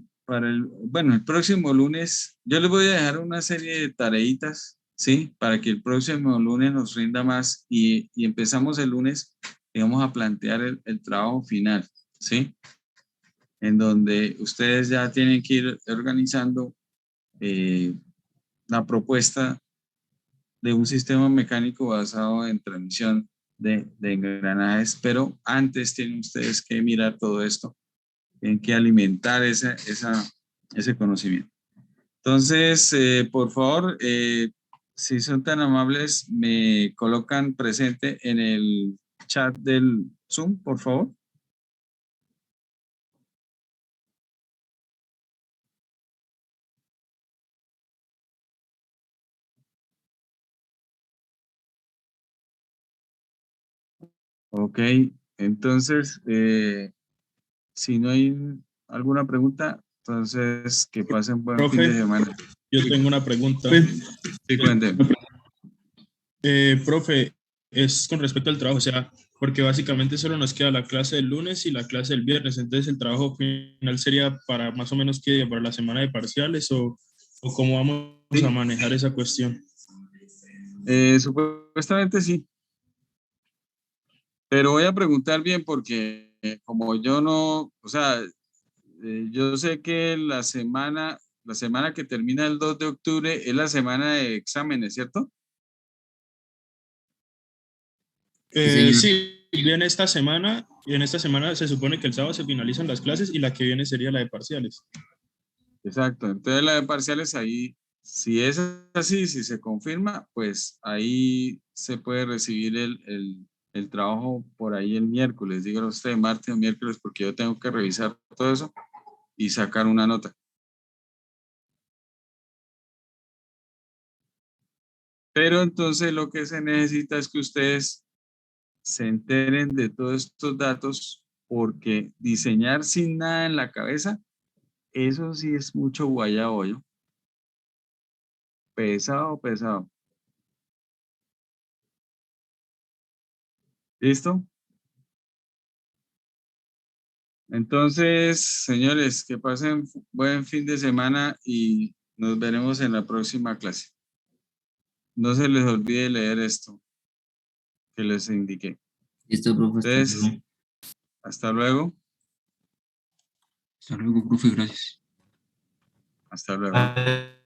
Speaker 1: próximo lunes, yo les voy a dejar una serie de tareitas, ¿sí? Para que el próximo lunes nos rinda más y empezamos el lunes y vamos a plantear el trabajo final, ¿sí? En donde ustedes ya tienen que ir organizando la propuesta de un sistema mecánico basado en transmisión de engranajes, pero antes tienen ustedes que mirar todo esto, tienen que alimentar ese conocimiento. Entonces, por favor, si son tan amables, me colocan presente en el chat del Zoom, por favor. Ok, entonces, si no hay alguna pregunta, entonces que pasen buen fin de semana.
Speaker 6: Yo tengo una pregunta.
Speaker 1: Sí, cuénteme.
Speaker 6: Profe, es con respecto al trabajo, o sea, porque básicamente solo nos queda la clase del lunes y la clase del viernes, entonces el trabajo final sería para más o menos que para la semana de parciales o cómo vamos a manejar esa cuestión.
Speaker 1: Supuestamente sí. Pero voy a preguntar bien porque como yo no, o sea, yo sé que la semana que termina el 2 de octubre es la semana de exámenes, ¿cierto?
Speaker 5: Sí, señor.
Speaker 6: Sí, viene esta semana y en esta semana se supone que el sábado se finalizan las clases y la que viene sería la de parciales.
Speaker 1: Exacto. Entonces la de parciales ahí, si es así, si se confirma, pues ahí se puede recibir el trabajo por ahí el miércoles, dígalo usted, martes o miércoles, porque yo tengo que revisar todo eso y sacar una nota. Pero entonces lo que se necesita es que ustedes se enteren de todos estos datos, porque diseñar sin nada en la cabeza, eso sí es mucho guayabo, ¿yo? Pesado, pesado. ¿Listo? Entonces, señores, que pasen buen fin de semana y nos veremos en la próxima clase. No se les olvide leer esto que les indiqué.
Speaker 2: Listo, profe, hasta
Speaker 1: Entonces,
Speaker 2: luego.
Speaker 1: hasta luego.
Speaker 5: Hasta luego, profe, gracias.
Speaker 1: Hasta luego.